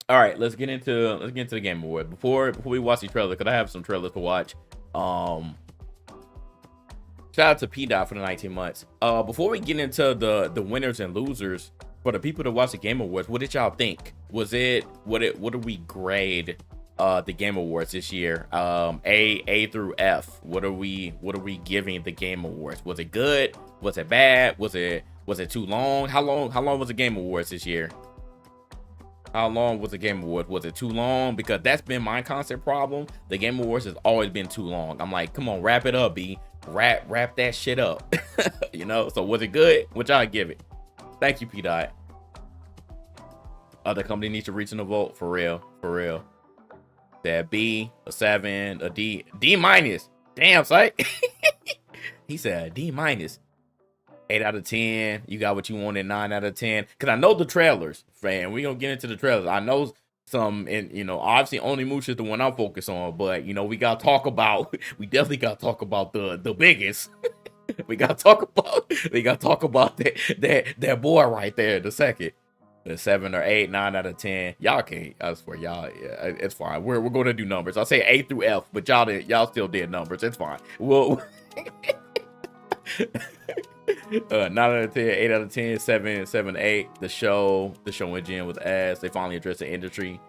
All right, let's get into the Game Award before we watch the trailer because I have some trailers to watch. Um, Shout out to P Dot for the 19 months. Before we get into the winners and losers for the people that watch the Game Awards, what did y'all think? What do we grade the Game Awards this year? A through F. What are we giving the Game Awards? Was it good? Was it bad? Was it too long? How long was the Game Awards this year? How long was the Game Awards? Was it too long? Because that's been my constant problem. The Game Awards has always been too long. I'm like, come on, wrap it up, B. Wrap that shit up. So was it good? What y'all give it? Thank you, P Dot. Other company needs to reach in the vote for real. For real. That B, a 7, a D minus. Damn, psych. He said D minus. 8 out of 10. You got what you wanted, 9 out of 10. Because I know the trailers, fam. We're going to get into the trailers. I know some, and obviously only Moosh is the one I'm focused on. But, we got to talk about, we definitely got to talk about the biggest. we got to talk about that boy right there, the second. The 7 or 8, 9 out of 10. Y'all can't, I swear, y'all, yeah, it's fine. We're going to do numbers. I'll say A through F, but y'all still did numbers. It's fine. Well, 9 out of 10, 8 out of 10, 7, 8. The show engine was ass. They finally addressed the industry.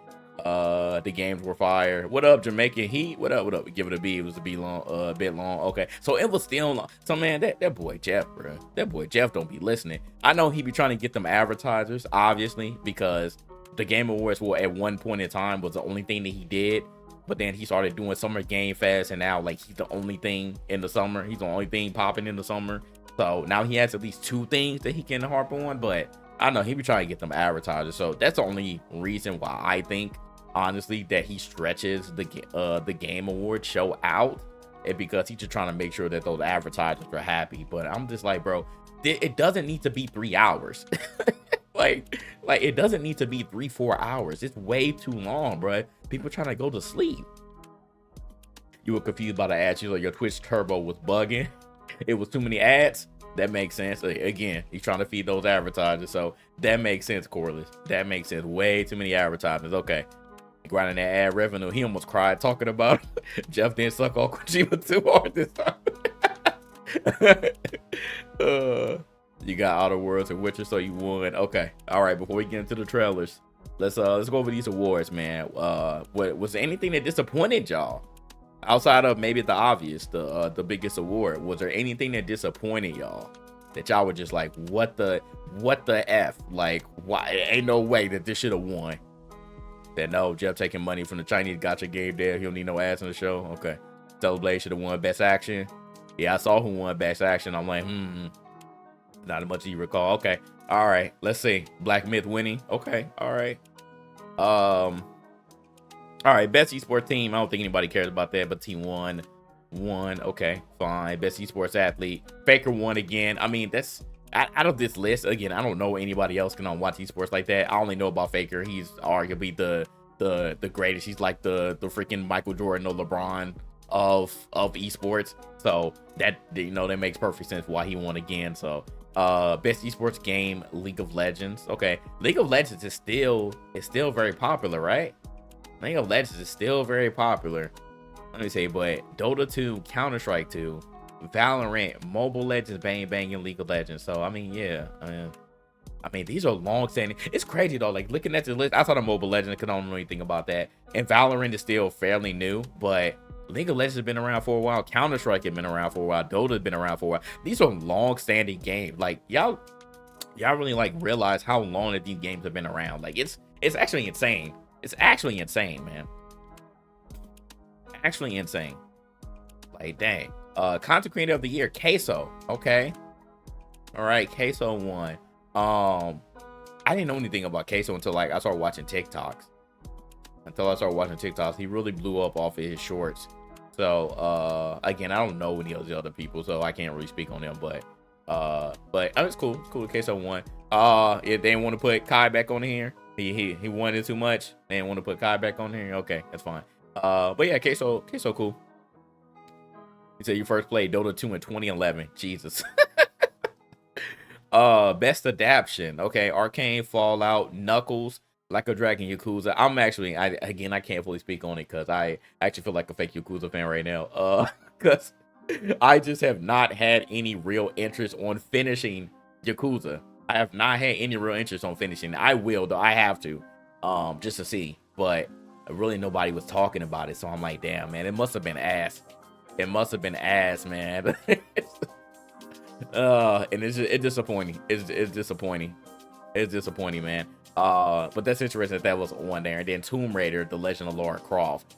The games were fire. What up, Jamaican Heat? What up? Give it a B. It was a B long, bit long. Okay, so it was still long. So man, that boy Jeff, bro. That boy Jeff don't be listening. I know he be trying to get them advertisers, obviously, because the Game Awards at one point in time was the only thing that he did. But then he started doing Summer Game Fest, and now like he's the only thing in the summer. He's the only thing popping in the summer. So now he has at least 2 things that he can harp on. But I know he be trying to get them advertisers. So that's the only reason why I think, honestly, that he stretches the Game Award show out, and because he's just trying to make sure that those advertisers are happy. But I'm just like, bro, it doesn't need to be 3 hours. like it doesn't need to be 3-4 hours. It's way too long, bro. People trying to go to sleep. You were confused by the ads. You like your Twitch turbo was bugging. It was too many ads. That makes sense. Again, he's trying to feed those advertisers, so that makes sense, Corliss. That makes sense. Way too many advertisements. Okay, grinding that ad revenue. He almost cried talking about Jeff didn't suck all Kojima too hard this time. You got Outer Worlds and Witcher, so you won. Okay, all right. Before we get into the trailers, let's go over these awards, man. What was there anything that disappointed y'all? Outside of maybe the obvious, the biggest award, was there anything that disappointed y'all that y'all were just like, what the F? Like, why? Ain't no way that this should have won. That no, Jeff taking money from the Chinese gotcha game there. He don't need no ads on the show. Okay. Stellar Blade should have won Best Action. Yeah, I saw who won Best Action. I'm like, not as much as you recall. Okay. All right. Let's see. Black Myth winning. Okay. All right. All right, best esports team. I don't think anybody cares about that, but team won. Okay, fine. Best esports athlete. Faker won again. I mean, that's out of this list. Again, I don't know anybody else can watch esports like that. I only know about Faker. He's arguably the greatest. He's like the freaking Michael Jordan or LeBron of esports. So that that makes perfect sense why he won again. So best esports game, League of Legends. Okay, League of Legends is still very popular, right? League of Legends is still very popular. Let me say, but Dota 2, Counter-Strike 2, Valorant, Mobile Legends, Bang Bang, and League of Legends. So, I mean, yeah. I mean, these are long-standing. It's crazy, though. Like, looking at the list, I thought of Mobile Legends because I don't know anything about that. And Valorant is still fairly new, but League of Legends has been around for a while. Counter-Strike has been around for a while. Dota has been around for a while. These are long-standing games. Like, y'all really, like, realize how long that these games have been around. Like, it's actually insane. It's actually insane, man. Actually insane. Like, dang. Content creator of the year, Queso. Okay. All right, Queso won. I didn't know anything about Queso until like I started watching TikToks. He really blew up off of his shorts. So again, I don't know any of the other people, so I can't really speak on them. But it's cool. It's cool. Queso won. If they didn't want to put Kai back on here. He wanted too much. They didn't want to put Kai back on here. Okay, that's fine. But yeah, Queso cool. He said you first played Dota 2 in 2011. Jesus. Best adaptation. Okay, Arcane, Fallout, Knuckles, Like a Dragon Yakuza. I'm actually, again, I can't fully speak on it because I actually feel like a fake Yakuza fan right now. Because I just have not had any real interest on finishing Yakuza. I have not had any real interest on finishing. I will though. I have to, just to see. But really, nobody was talking about it. So I'm like, damn, man, it must have been ass. It must have been ass, man. And it's disappointing. It's disappointing. It's disappointing, man. But that's interesting that was on there. And then Tomb Raider, The Legend of Lara Croft.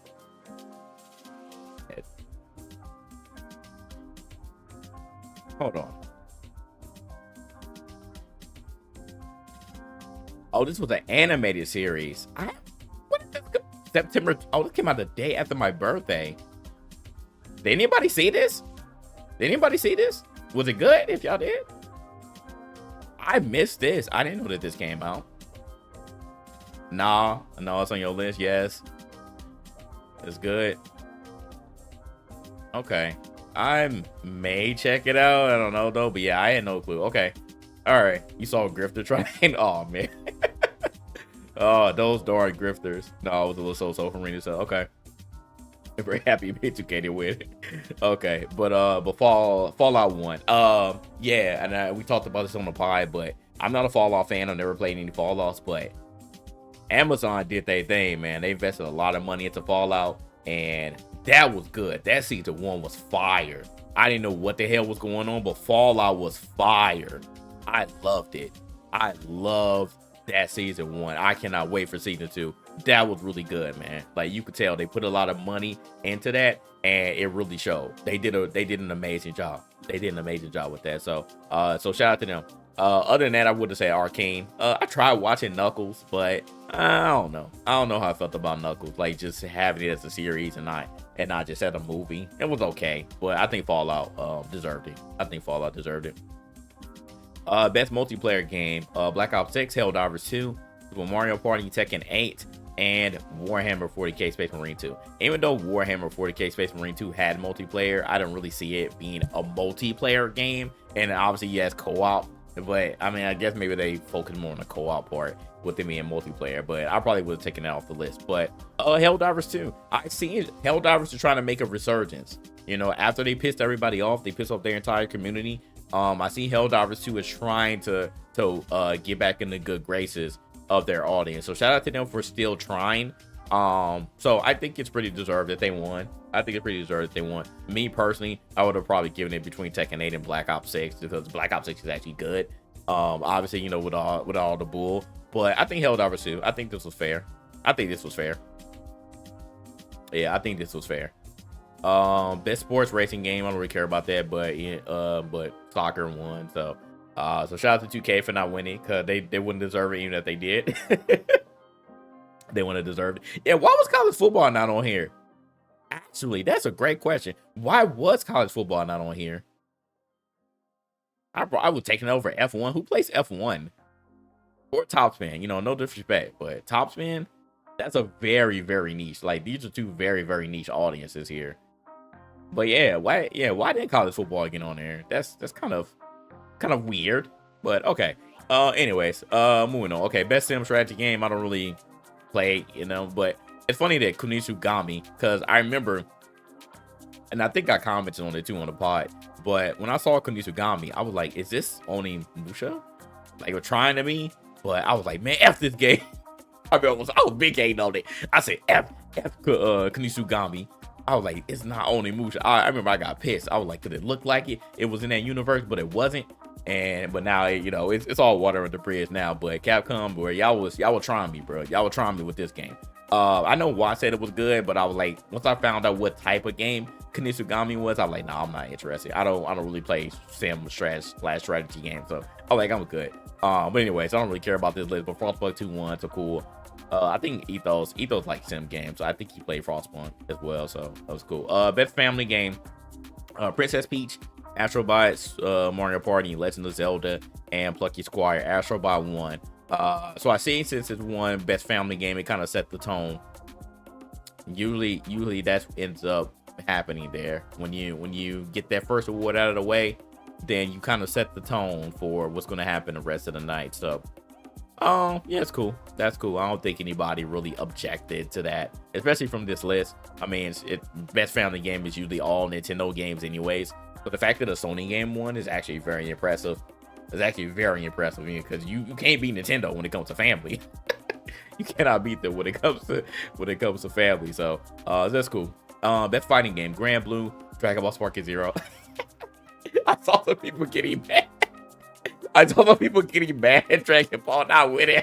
Hold on. Oh, this was an animated series. What did this September? Oh, this came out the day after my birthday. Did anybody see this? Did anybody see this? Was it good? If y'all did, I missed this. I didn't know that this came out. Nah, no, it's on your list. Yes, it's good. Okay, I may check it out. I don't know though, but yeah, I had no clue. Okay, all right. You saw Grifter trying. Oh man. Oh, those darn grifters. No, it was a little so for me to say. Okay. I'm very happy me to get it with. Okay, but Fallout 1. Yeah, and we talked about this on the pod, but I'm not a Fallout fan. I've never played any Fallouts, but Amazon did their thing, man. They invested a lot of money into Fallout, and that was good. That season 1 was fire. I didn't know what the hell was going on, but Fallout was fire. I loved it. I loved that season 1. I cannot wait for season 2. That was really good, man. Like, you could tell they put a lot of money into that, and it really showed. They did an amazing job. They did an amazing job with that. So shout out to them. Other than that, I would say Arcane. I tried watching Knuckles, but I don't know. I don't know how I felt about Knuckles. Like, just having it as a series and not just as a movie. It was okay, but I think Fallout deserved it. I think Fallout deserved it. Best multiplayer game: Black Ops 6, Helldivers 2, Super Mario Party, Tekken 8, and Warhammer 40k Space Marine 2. Even though Warhammer 40k Space Marine 2 had multiplayer, I didn't really see it being a multiplayer game. And obviously, yes, co-op. But I mean, I guess maybe they focus more on the co-op part with it being multiplayer. But I probably would have taken that off the list. But Helldivers 2, I see Helldivers are trying to make a resurgence. You know, after they pissed everybody off, they pissed off their entire community. I see Helldivers 2 is trying to get back in the good graces of their audience. So shout out to them for still trying. So I think it's pretty deserved that they won. I think it's pretty deserved that they won. Me personally, I would have probably given it between Tekken 8 and Black Ops 6 because Black Ops 6 is actually good. Obviously, you know, with all the bull, but I think Helldivers 2. I think this was fair. I think this was fair. Yeah, I think this was fair. Best sports racing game. I don't really care about that, but soccer won. So shout out to 2K for not winning because they wouldn't deserve it even if they did. They wouldn't have deserved it. Yeah, why was college football not on here? Actually, that's a great question. Why was college football not on here? I was taking over F1. Who plays F1? Or Topspin? You know, no disrespect, but Topspin, that's a very, very niche. Like, these are two very, very niche audiences here. But yeah, why didn't college football get on there? That's kind of weird. But okay. Anyways, moving on. Okay, best sim strategy game. I don't really play, you know, but it's funny that Kunitsugami, because I remember, and I think I commented on it too on the pod, but when I saw Kunitsugami, I was like, is this Onimusha? Like, we're trying to be, but I was like, man, F this game. I was big hating on it. I said F Kunitsugami. I was like, it's not Onimusha. I remember I got pissed. I was like, cause it looked like it was in that universe, but it wasn't. But now, you know, it's all water under the bridge now. But Capcom, boy, y'all were trying me, bro. Y'all were trying me with this game. I know Watt said it was good, but I was like, once I found out what type of game Kunitsugami was, I was like, nah, I'm not interested. I don't really play sim strategy games, so I was like, I'm good. But anyways, I don't really care about this list. But Frostpunk 2 won, so cool. I think Ethos like sim games, so I think he played Frostpunk as well, so that was cool. Best family game: Princess Peach, Astro Bots, Mario Party, Legend of Zelda, and Plucky Squire. Astro Bot won. So I see since it's one best family game, it kind of set the tone. Usually that ends up happening there. When you get that first award out of the way, then you kind of set the tone for what's going to happen the rest of the night. So Yeah, it's cool. That's cool. I don't think anybody really objected to that, especially from this list. I mean, best family game is usually all Nintendo games, anyways. But the fact that a Sony game won is actually very impressive. It's actually very impressive because you can't beat Nintendo when it comes to family. You cannot beat them when it comes to family. So that's cool. Best fighting game: Grand Blue, Dragon Ball Sparking Zero. I saw some people getting mad. At Dragon Ball not winning.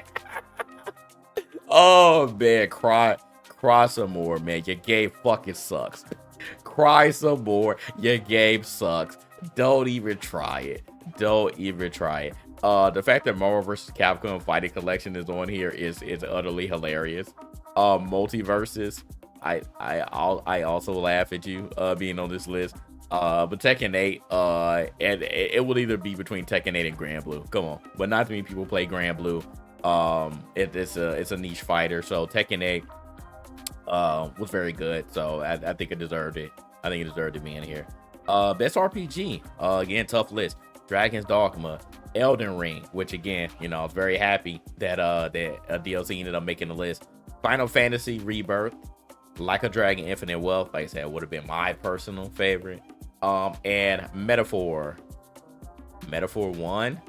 Oh man, cry some more, man. Your game fucking sucks. Cry some more. Your game sucks. Don't even try it. The fact that Marvel vs. Capcom Fighting Collection is on here is utterly hilarious. Multiverses, I also laugh at you being on this list. But Tekken 8, and it will either be between Tekken 8 and Grand Blue. Come on, but not too many people play Grand Blue. It's a niche fighter, so Tekken 8 was very good. So I think it deserved it. I think it deserved to be in here. Best RPG, again, tough list. Dragon's Dogma, Elden Ring, which again, I was very happy that that DLC ended up making the list. Final Fantasy Rebirth, Like a Dragon Infinite Wealth, like I said, would have been my personal favorite. And Metaphor 1.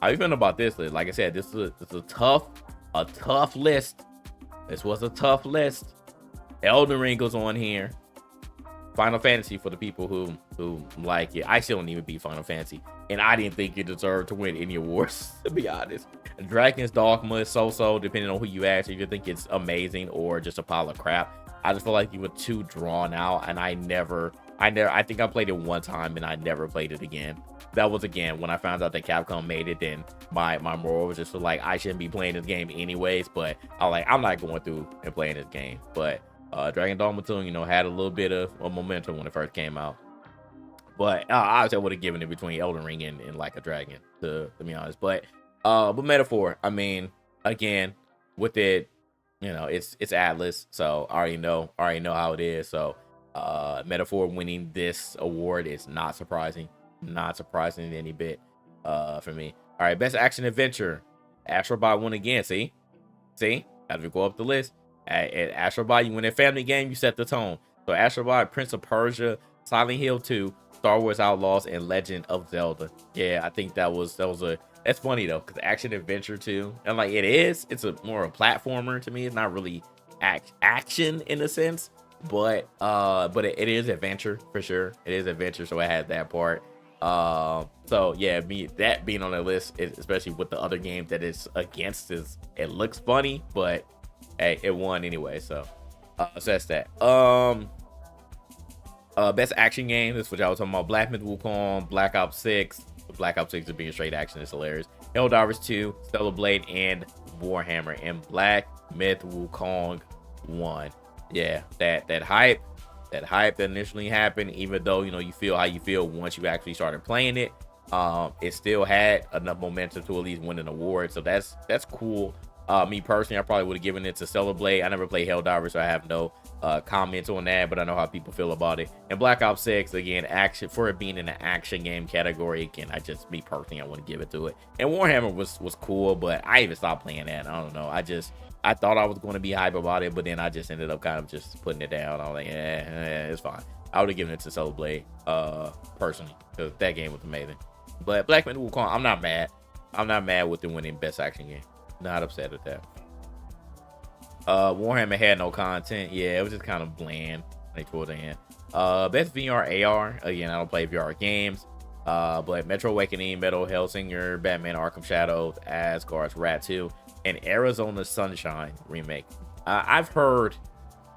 How you feeling about this list? Like I said, this is a tough list. This was a tough list. Elden Ring goes on here. Final Fantasy for the people who like it. I still don't even beat Final Fantasy, and I didn't think it deserved to win any awards, to be honest. Dragon's Dogma is so, depending on who you ask, if you think it's amazing or just a pile of crap. I just feel like you were too drawn out, and I think I played it one time and I never played it again. That was again when I found out that Capcom made it. Then my moral was just like I shouldn't be playing this game anyways. But I'm not going through and playing this game. But Dragon Dogma 2, had a little bit of a momentum when it first came out. But I would have given it between Elden Ring and Like a Dragon, to be honest. But Metaphor, I mean, again, with it, it's Atlus, so I already know how it is. So Metaphor winning this award is not surprising any bit for me. All right, best action adventure, Astro Bot won again. See, as we go up the list, at Astro Bot, you win a family game, you set the tone. So Astro Bot, Prince of Persia, Silent Hill 2, Star Wars Outlaws, and Legend of Zelda. Yeah, I think that's funny though, because action adventure too, and like it's more a platformer to me. It's not really action in a sense, but it is adventure for sure. It is adventure, so I had that part. So yeah, that being on the list, especially with the other games that it's against, it looks funny, but hey, it won anyway. So that's that. Best action game, this is what y'all was talking about. Black Myth Wukong, Black Ops 6. Black Ops 6 is being straight action, is hilarious. Helldivers 2, Stellar Blade, and Warhammer. And Black Myth Wukong won. Yeah, that hype that initially happened, even though you feel how you feel once you actually started playing it, it still had enough momentum to at least win an award. So that's cool. Me personally, I probably would have given it to Stellar Blade. I never played Helldivers, so I have no comments on that, but I know how people feel about it. And Black Ops 6, again, action, for it being in the action game category, again, me personally, I wouldn't give it to it. And Warhammer was cool, but I even stopped playing that. I don't know. I thought I was going to be hype about it, but then I just ended up kind of just putting it down. I was like, it's fine. I would have given it to Stellar Blade, personally, because that game was amazing. But Black Myth Wukong, I'm not mad. I'm not mad with the winning best action game. Not upset at that. Warhammer had no content. Yeah, it was just kind of bland like toward the end. Best VR AR. Again, I don't play VR games. But Metro Awakening, Metal Hellsinger, Batman Arkham Shadows, Asgard's Rat 2, and Arizona Sunshine remake. I've heard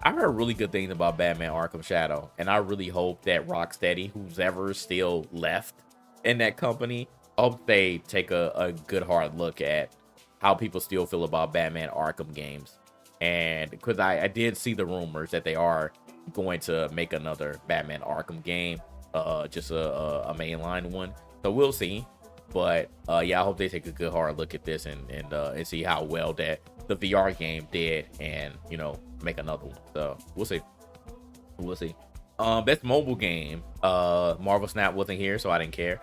really good things about Batman Arkham Shadow, and I really hope that Rocksteady, who's ever still left in that company, hope they take a good hard look at how people still feel about Batman Arkham games. And because I did see the rumors that they are going to make another Batman Arkham game, just a mainline one. So we'll see. But yeah, I hope they take a good hard look at this and see how well that the VR game did, and make another one. So we'll see. Best mobile game, Marvel Snap wasn't here, so I didn't care.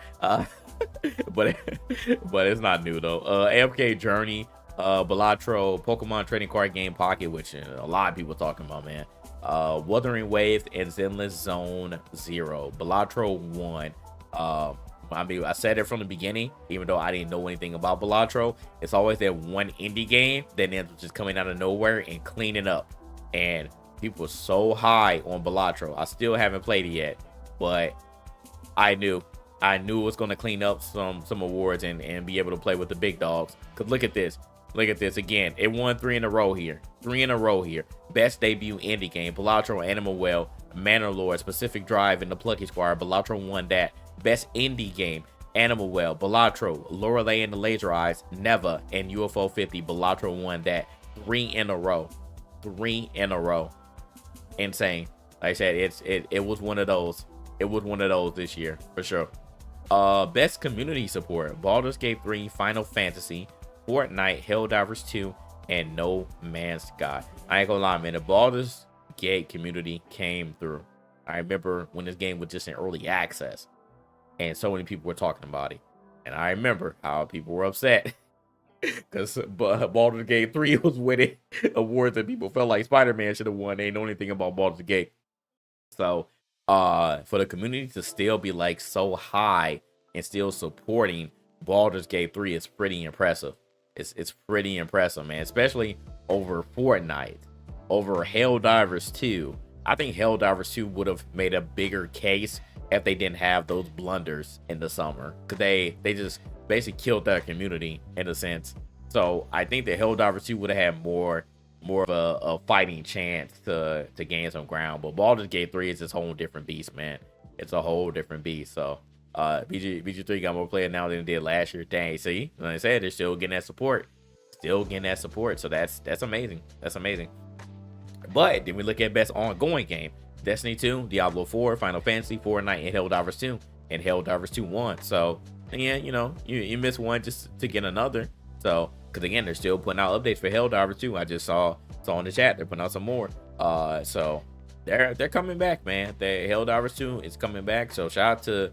But it's not new though. AFK Journey, Balatro Pokemon trading card game Pocket, which a lot of people talking about, man. Wuthering Wave and Zenless Zone Zero. Balatro 1. I mean, I said it from the beginning, even though I didn't know anything about Balatro. It's always that one indie game that ends up just coming out of nowhere and cleaning up. And people were so high on Balatro. I still haven't played it yet, but I knew it was going to clean up some awards and be able to play with the big dogs. Because look at this. Look at this again. It won 3 in a row here. 3 in a row here. Best debut indie game. Balatro, Animal Well, Manor Lord, Specific Drive, and the Plucky Squire. Balatro won that. Best indie game. Animal Well, Balatro, Lorelei and the Laser Eyes, Neva, and UFO 50. Balatro won that. 3 in a row. 3 in a row. Insane. Like I said, it was one of those. It was one of those this year for sure. Best community support. Baldur's Gate 3, Final Fantasy, Fortnite, Helldivers 2, and No Man's Sky. I ain't gonna lie, man. The Baldur's Gate community came through. I remember when this game was just in early access, and so many people were talking about it. And I remember how people were upset because Baldur's Gate 3 was winning awards that people felt like Spider-Man should have won. They ain't know anything about Baldur's Gate. So, for the community to still be like so high and still supporting Baldur's Gate 3 is pretty impressive. It's pretty impressive, man, especially over Fortnite, over Helldivers 2. I think Helldivers 2 would have made a bigger case if they didn't have those blunders in the summer, because they just basically killed that community in a sense. So I think that Helldivers 2 would have had more of a fighting chance to gain some ground. But Baldur's Gate 3 is this whole different beast, man. It's a whole different beast. So BG3 got more players now than it did last year. Dang, see, like I said, they're still getting that support. So that's amazing. That's amazing. But then we look at best ongoing game. Destiny 2, Diablo 4, Final Fantasy, Fortnite, and Helldivers 2. And Helldivers 2 won. So yeah, you know, you miss one just to get another. So, because again, they're still putting out updates for Helldivers 2. I just saw in the chat they're putting out some more. So they're coming back, man. The Helldivers 2 is coming back. So shout out to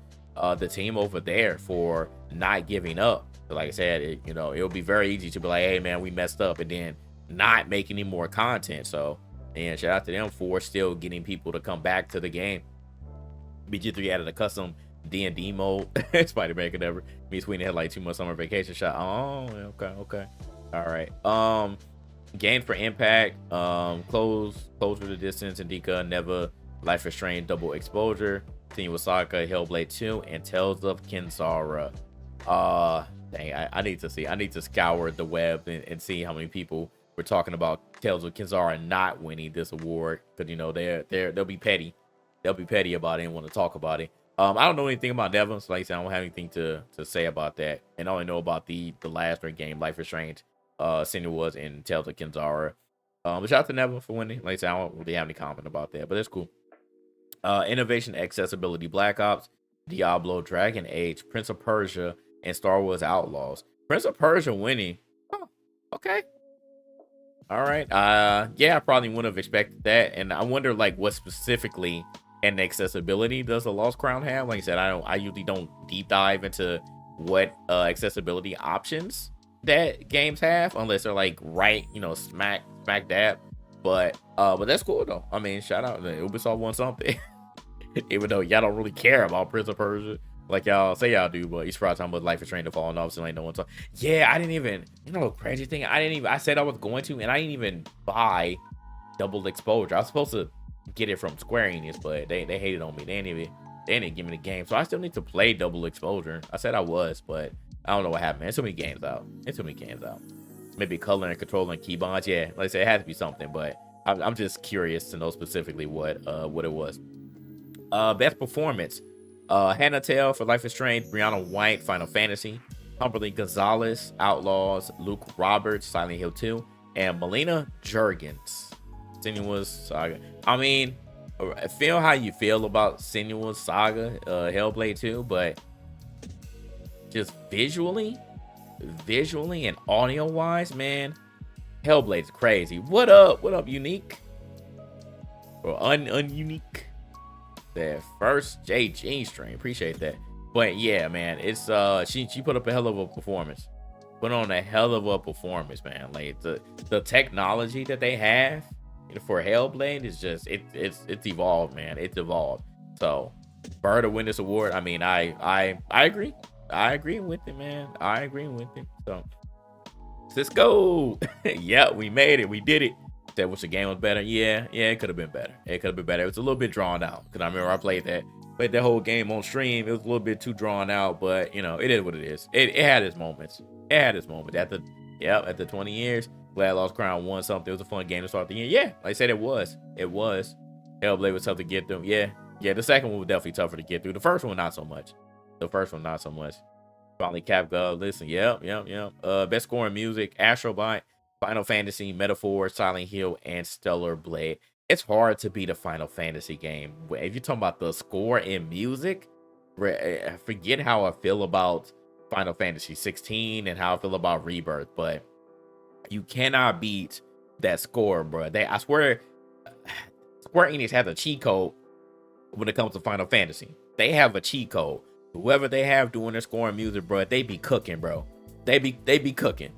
the team over there for not giving up. So like I said, it'll be very easy to be like, hey man, we messed up, and then not make any more content. So and shout out to them for still getting people to come back to the game. BG3 added a custom D&D mode. Spider-Man could never. Me Sweeney had like 2 months summer vacation shot. Oh, okay. All right. Gain for Impact. Close for the Distance, Indica, Never, Life is Strange, Double Exposure, Senua's Saga, Hellblade 2, and Tales of Kenzara. Dang, I need to scour the web and see how many people were talking about Tales of Kenzara not winning this award, because they'll be petty. They'll be petty about it and want to talk about it. I don't know anything about Devon, so like I said, I don't have anything to say about that. And I only know about the last game, Life is Strange, Senua's, and Tales of Kenzara. But shout out to Nevin for winning. Like I said, I don't really have any comment about that, but it's cool. Innovation, Accessibility, Black Ops, Diablo, Dragon Age, Prince of Persia, and Star Wars Outlaws. Prince of Persia winning. Oh, okay. All right. Yeah, I probably wouldn't have expected that. And I wonder like what specifically and accessibility does the Lost Crown have? Like I said, I usually don't deep dive into what accessibility options that games have unless they're like right, smack dab. But that's cool though. I mean, shout out to Ubisoft won something. Even though y'all don't really care about Prince of Persia like y'all say y'all do, but he's probably talking about Life is Strange to falling off, so ain't no one talking. Yeah, I didn't even, crazy thing, I said I was going to, and I didn't even buy Double Exposure. I was supposed to get it from Square Enix, but they hated on me. They didn't give me the game, so I still need to play Double Exposure. I said I was, but I don't know what happened. There's too many games out. Maybe color and control and keybinds. Yeah, like I said, it had to be something, but I'm just curious to know specifically what it was. Best performance. Hannah Tale for Life is Strange, Brianna White, Final Fantasy, Humberly Gonzalez, Outlaws, Luke Roberts, Silent Hill 2, and Melina Juergens, Senua's Saga. I mean, I feel how you feel about Senua's Saga, Hellblade 2, but just visually and audio wise, man, Hellblade's crazy. What up, Unique? Or ununique? That first JG stream, appreciate that. But yeah, man, it's she put up a hell of a performance. put on a hell of a performance, man. Like the technology that they have for Hellblade is just it's evolved, man. It's evolved. So for her to win this award, I mean, I agree. I agree with it, man. I agree with it. So Cisco, yeah, we made it. We did it. That wish the game was better. Yeah, it could have been better. It could have been better. It was a little bit drawn out because I remember I played that whole game on stream. It was a little bit too drawn out, but you know, it is what it is. It had its moments. It had its moments. At the 20 years, Glad Lost Crown won something. It was a fun game to start the year. Yeah, like I said, it was. Hellblade was tough to get through. Yeah. The second one was definitely tougher to get through. The first one, not so much. Finally, Capcom. Listen, yep. Best score in music: Astrobot, Final Fantasy, Metaphor, Silent Hill, and Stellar Blade. It's hard to beat a Final Fantasy game. If you're talking about the score in music, forget how I feel about Final Fantasy 16 and how I feel about Rebirth, but you cannot beat that score, bro. I swear, Square Enix has a cheat code when it comes to Final Fantasy. They have a cheat code. Whoever they have doing their scoring music, bro, they be cooking, bro. They be cooking.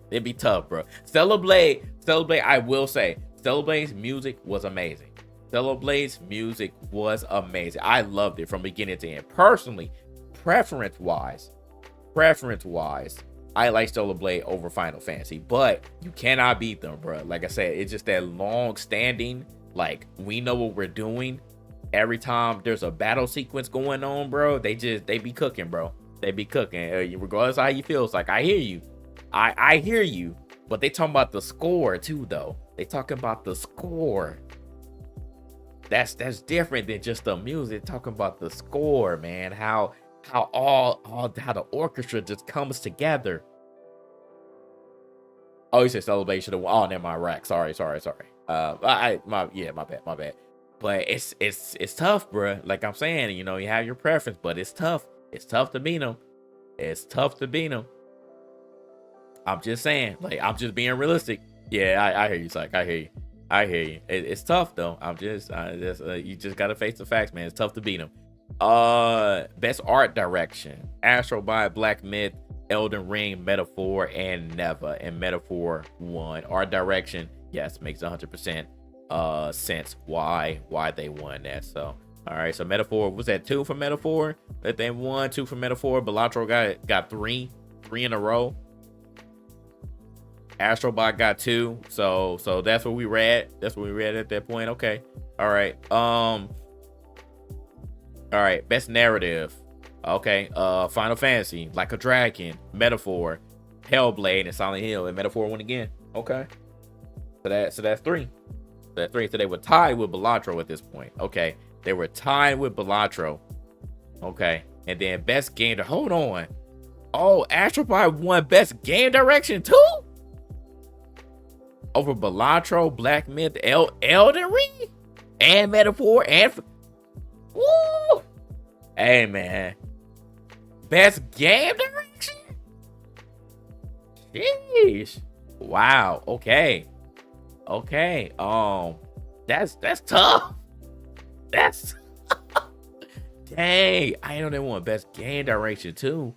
They be tough, bro. Stellar Blade, I will say, Stellar Blade's music was amazing. I loved it from beginning to end. Personally, preference-wise, I like Stellar Blade over Final Fantasy, but you cannot beat them, bro. Like I said, it's just that long-standing, like, we know what we're doing. Every time there's a battle sequence going on, bro, they be cooking, bro. They be cooking. Regardless of how you feel, it's like, I hear you. I hear you. But they talking about the score too, though. They talking about the score. That's different than just the music. Talking about the score, man. How the orchestra just comes together. Oh, you said Celebration of Oh, never mind. Rack. Sorry. My bad. But it's tough, bro. Like I'm saying, you know, you have your preference, but it's tough. It's tough to beat them. I'm just saying, like, I'm just being realistic. Yeah, I hear you, Psych. I hear you. It's tough though. You just gotta face the facts, man. It's tough to beat them. Best art direction: Astrobot, Black Myth, Elden Ring, Metaphor, and Neva. And Metaphor won. Art direction, yes, makes 100% sense why they won that. So all right, so Metaphor was that 2 for Metaphor that they won, 2 for Metaphor. Balatro got three in a row. Astrobot got 2, so that's what we read. That's what we read at that point. Okay, all right. All right. Best narrative. Okay. Final Fantasy, Like a Dragon, Metaphor, Hellblade, and Silent Hill. And Metaphor won again. Okay. So that's 3. So they were tied with Balatro at this point. Okay. They were tied with Balatro. Okay. And then best game. Hold on. Oh, Astrobot won best game direction too. Over Balatro, Black Myth, Elden Ring, and Metaphor, and woo! Hey man, best game direction. Sheesh! Wow. Okay. That's tough. That's dang. I know they won best game direction too.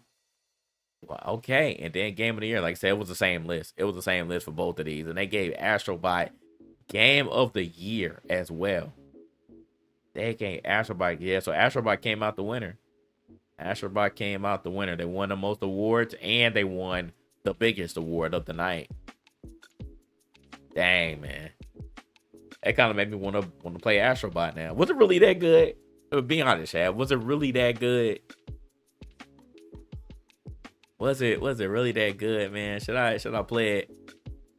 Well, okay, and then Game of the Year, like I said, it was the same list. It was the same list for both of these, and they gave Astrobot Game of the Year as well. They gave Astrobot, yeah. So Astrobot came out the winner. They won the most awards, and they won the biggest award of the night. Dang, man, that kind of made me want to play Astrobot now. Was it really that good? Be honest, Chad. Was it really that good? Was it really that good, man? Should I play it?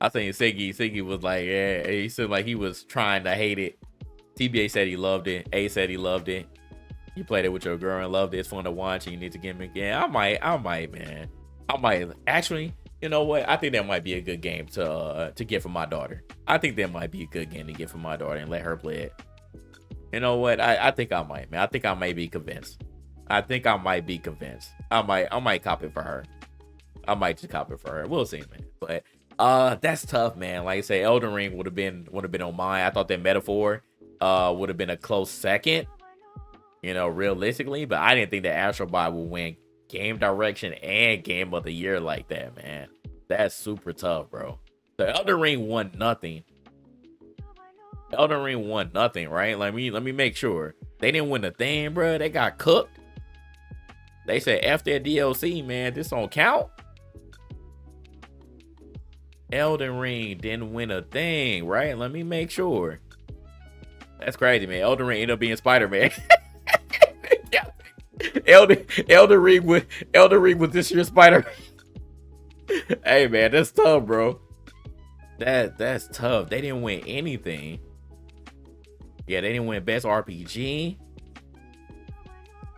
I think Siggy was like, yeah, he said like he was trying to hate it. TBA said he loved it. A said he loved it. You played it with your girl and loved it. It's fun to watch and you need to get him again. I might, man. I might actually, you know what? I think that might be a good game to get for my daughter. I think that might be a good game to get for my daughter and let her play it. You know what? I think I might, man. I think I might be convinced. I might cop it for her. I might just cop it for her. We'll see, man. But that's tough, man. Like I say, Elden Ring would have been on mine. I thought that Metaphor would have been a close second, you know, realistically. But I didn't think that Astrobot would win game direction and game of the year like that, man. That's super tough, bro. The Elden Ring won nothing. Elden Ring won nothing, right? Let me make sure. They didn't win a thing, bro. They got cooked. They said F their DLC, man. This don't count. Elden Ring didn't win a thing, right? Let me make sure. That's crazy, man. Elden Ring ended up being Spider-Man. Elden Ring with this year's Spider. Hey, man, that's tough, bro. That's tough. They didn't win anything. Yeah, they didn't win Best RPG.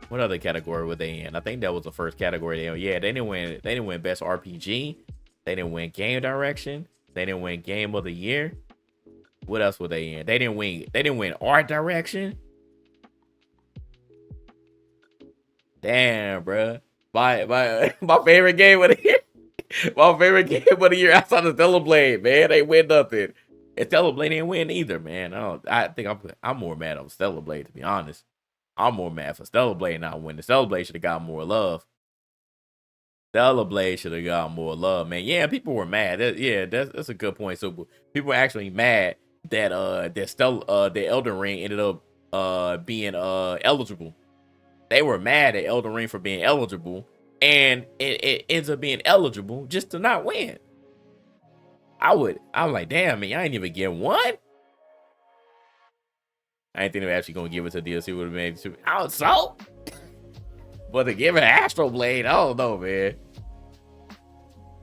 What other category were they in? I think that was the first category they were. Yeah, they didn't win. They didn't win Best RPG. They didn't win Game Direction. They didn't win Game of the Year. What else were they in? They didn't win. They didn't win Art Direction. Damn, bro. My favorite game of the year. My favorite game of the year outside of Stellar Blade, man. They win nothing. And Stellar Blade didn't win either, man. I think I'm more mad on Stellar Blade, to be honest. I'm more mad for Stellar Blade not winning. Stellar Blade should have got more love. Stellar Blade should have got more love, man. Yeah, people were mad. That's a good point. So people were actually mad that the Elden Ring ended up being eligible. They were mad at Elden Ring for being eligible, and it ends up being eligible just to not win. I'm like, damn, man, I ain't even get one. I ain't think they were actually gonna give it to DLC. Would have made super. So, but to give it Astral Blade, I don't know, man.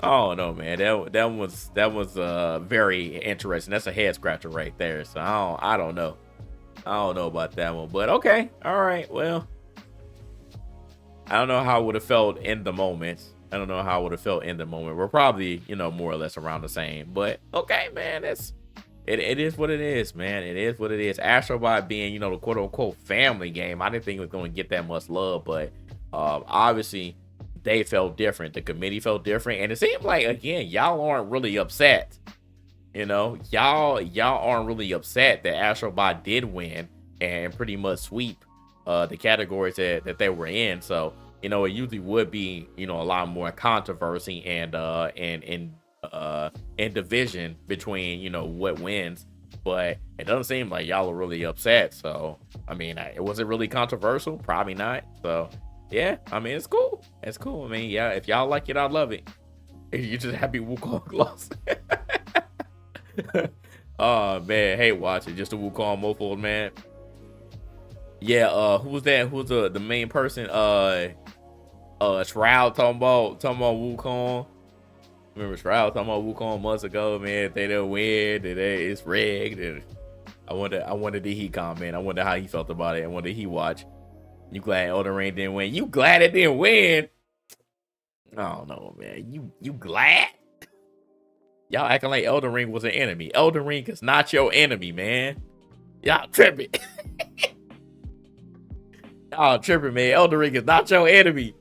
Oh no, man. That was very interesting. That's a head scratcher right there. So I don't know. I don't know about that one, but okay, all right. Well, I don't know how I would have felt in the moment. We're probably, more or less around the same. But okay, man, it is what it is, man. It is what it is. Astro Bot being, the quote unquote family game, I didn't think it was going to get that much love, but obviously they felt different. The committee felt different, and it seemed like, again, y'all aren't really upset. Y'all aren't really upset that Astro Bot did win and pretty much sweep the categories that they were in. So it usually would be a lot more controversy and division between what wins, but it doesn't seem like y'all are really upset. So I mean, it wasn't really controversial, probably not. So yeah, I mean, it's cool. I mean, yeah, if y'all like it, I love it. If you just happy Wukong lost. Oh man, hey, watch it. Just a Wukong mofo, man. Yeah, who was that? Who was the main person? Shroud talking about Wukong. Remember Shroud talking about Wukong months ago, man. If they don't win, it's rigged. And I wonder did he comment? I wonder how he felt about it. I wonder did he watch. You glad Elden Ring didn't win? You glad it didn't win? I don't know, man. You glad? Y'all acting like Elden Ring was an enemy. Elden Ring is not your enemy, man. Y'all tripping. Y'all tripping, man. Elden Ring is not your enemy.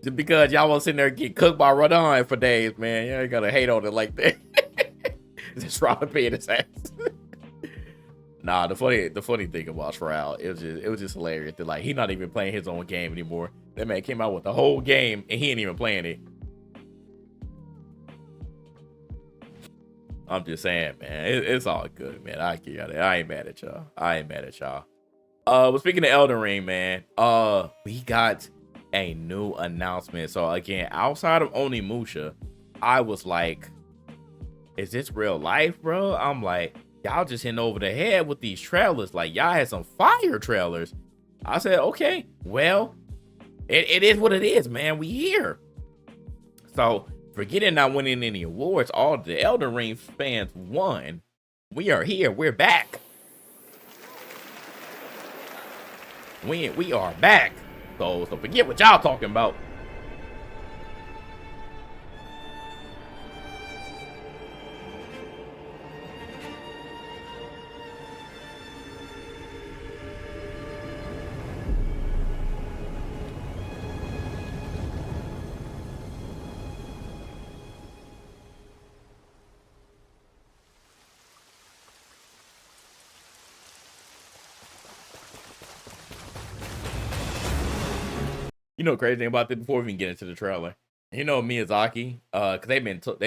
Just because y'all was sitting there get cooked by Radon for days, man. You ain't gotta hate on it like that. Just Shroud paying his ass. Nah, the funny thing about Shroud, it was just hilarious that like he not even playing his own game anymore. That man came out with the whole game and he ain't even playing it. I'm just saying, man, it's all good, man. I ain't mad at y'all. But speaking of Elden Ring, man, we got a new announcement. So again, outside of Onimusha, I was like, is this real life, bro? I'm like, y'all just hitting over the head with these trailers. Like, y'all had some fire trailers. I said, okay, well, it is what it is, man. We here. So forgetting not winning any awards, all the Elden Ring fans won. We are here. We're back. We are back. So forget what y'all talking about. You know, crazy thing about this before we even get into the trailer. You know Miyazaki, because they've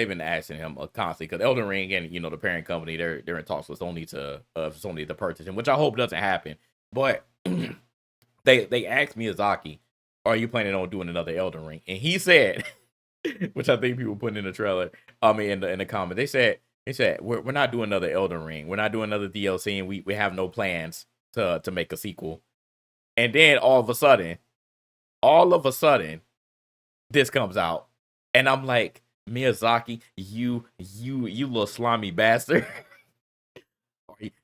been asking him constantly because Elden Ring and the parent company they're in talks with Sony to purchase him, which I hope doesn't happen. But they asked Miyazaki, "Are you planning on doing another Elden Ring?" And he said, which I think people put in the trailer, I mean in the comment, they said we're not doing another Elden Ring, we're not doing another DLC, and we have no plans to make a sequel. And then all of a sudden, this comes out, and I'm like, Miyazaki, you little slimy bastard.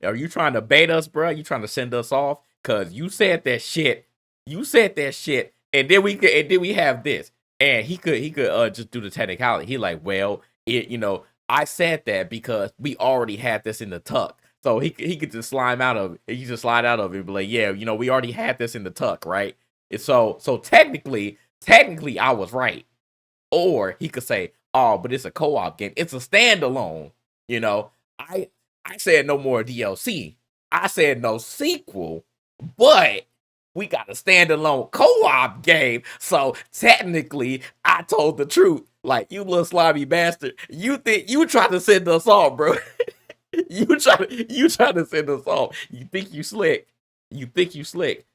Are you trying to bait us, bro? You trying to send us off? Cause you said that shit. You said that shit, and then we have this. And he could just do the technicality. He like, well, I said that because we already had this in the tuck. So he could just slime out of it. He just slide out of it and be like, yeah, we already had this in the tuck, right? And so technically I was right. Or he could say, oh, but it's a co-op game. It's a standalone. I said no more DLC. I said no sequel, but we got a standalone co-op game. So technically, I told the truth. Like, you little slimy bastard. You think you try to send us off, bro. you try to send us off. You think you slick.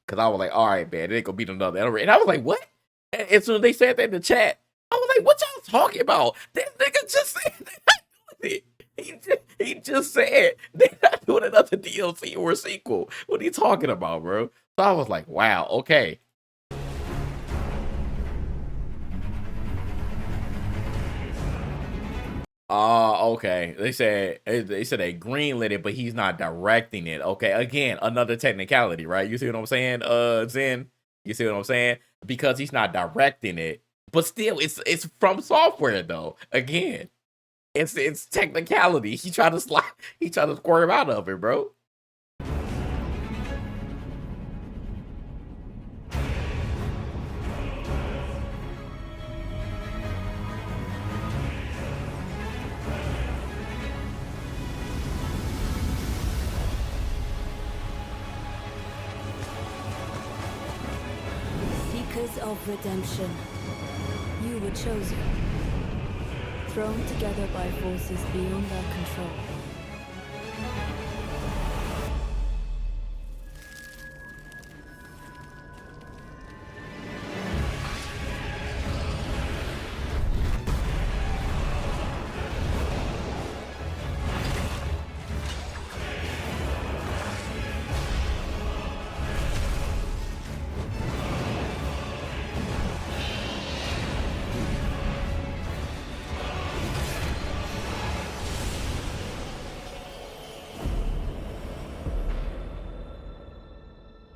Cause I was like, all right, man, it ain't gonna beat another Elden Ring. And I was like, what? And as soon as they said that in the chat, I was like, what y'all talking about? This nigga just said they're not doing it. He just said they're not doing another DLC or a sequel. What are you talking about, bro? So I was like, wow, okay. Okay. They said they greenlit it, but he's not directing it. Okay, again, another technicality, right? You see what I'm saying, Zen? You see what I'm saying? Because he's not directing it, but still, it's from software though. Again, it's technicality. He tried to squirm out of it, bro. Seekers of redemption, you were chosen, thrown together by forces beyond our control.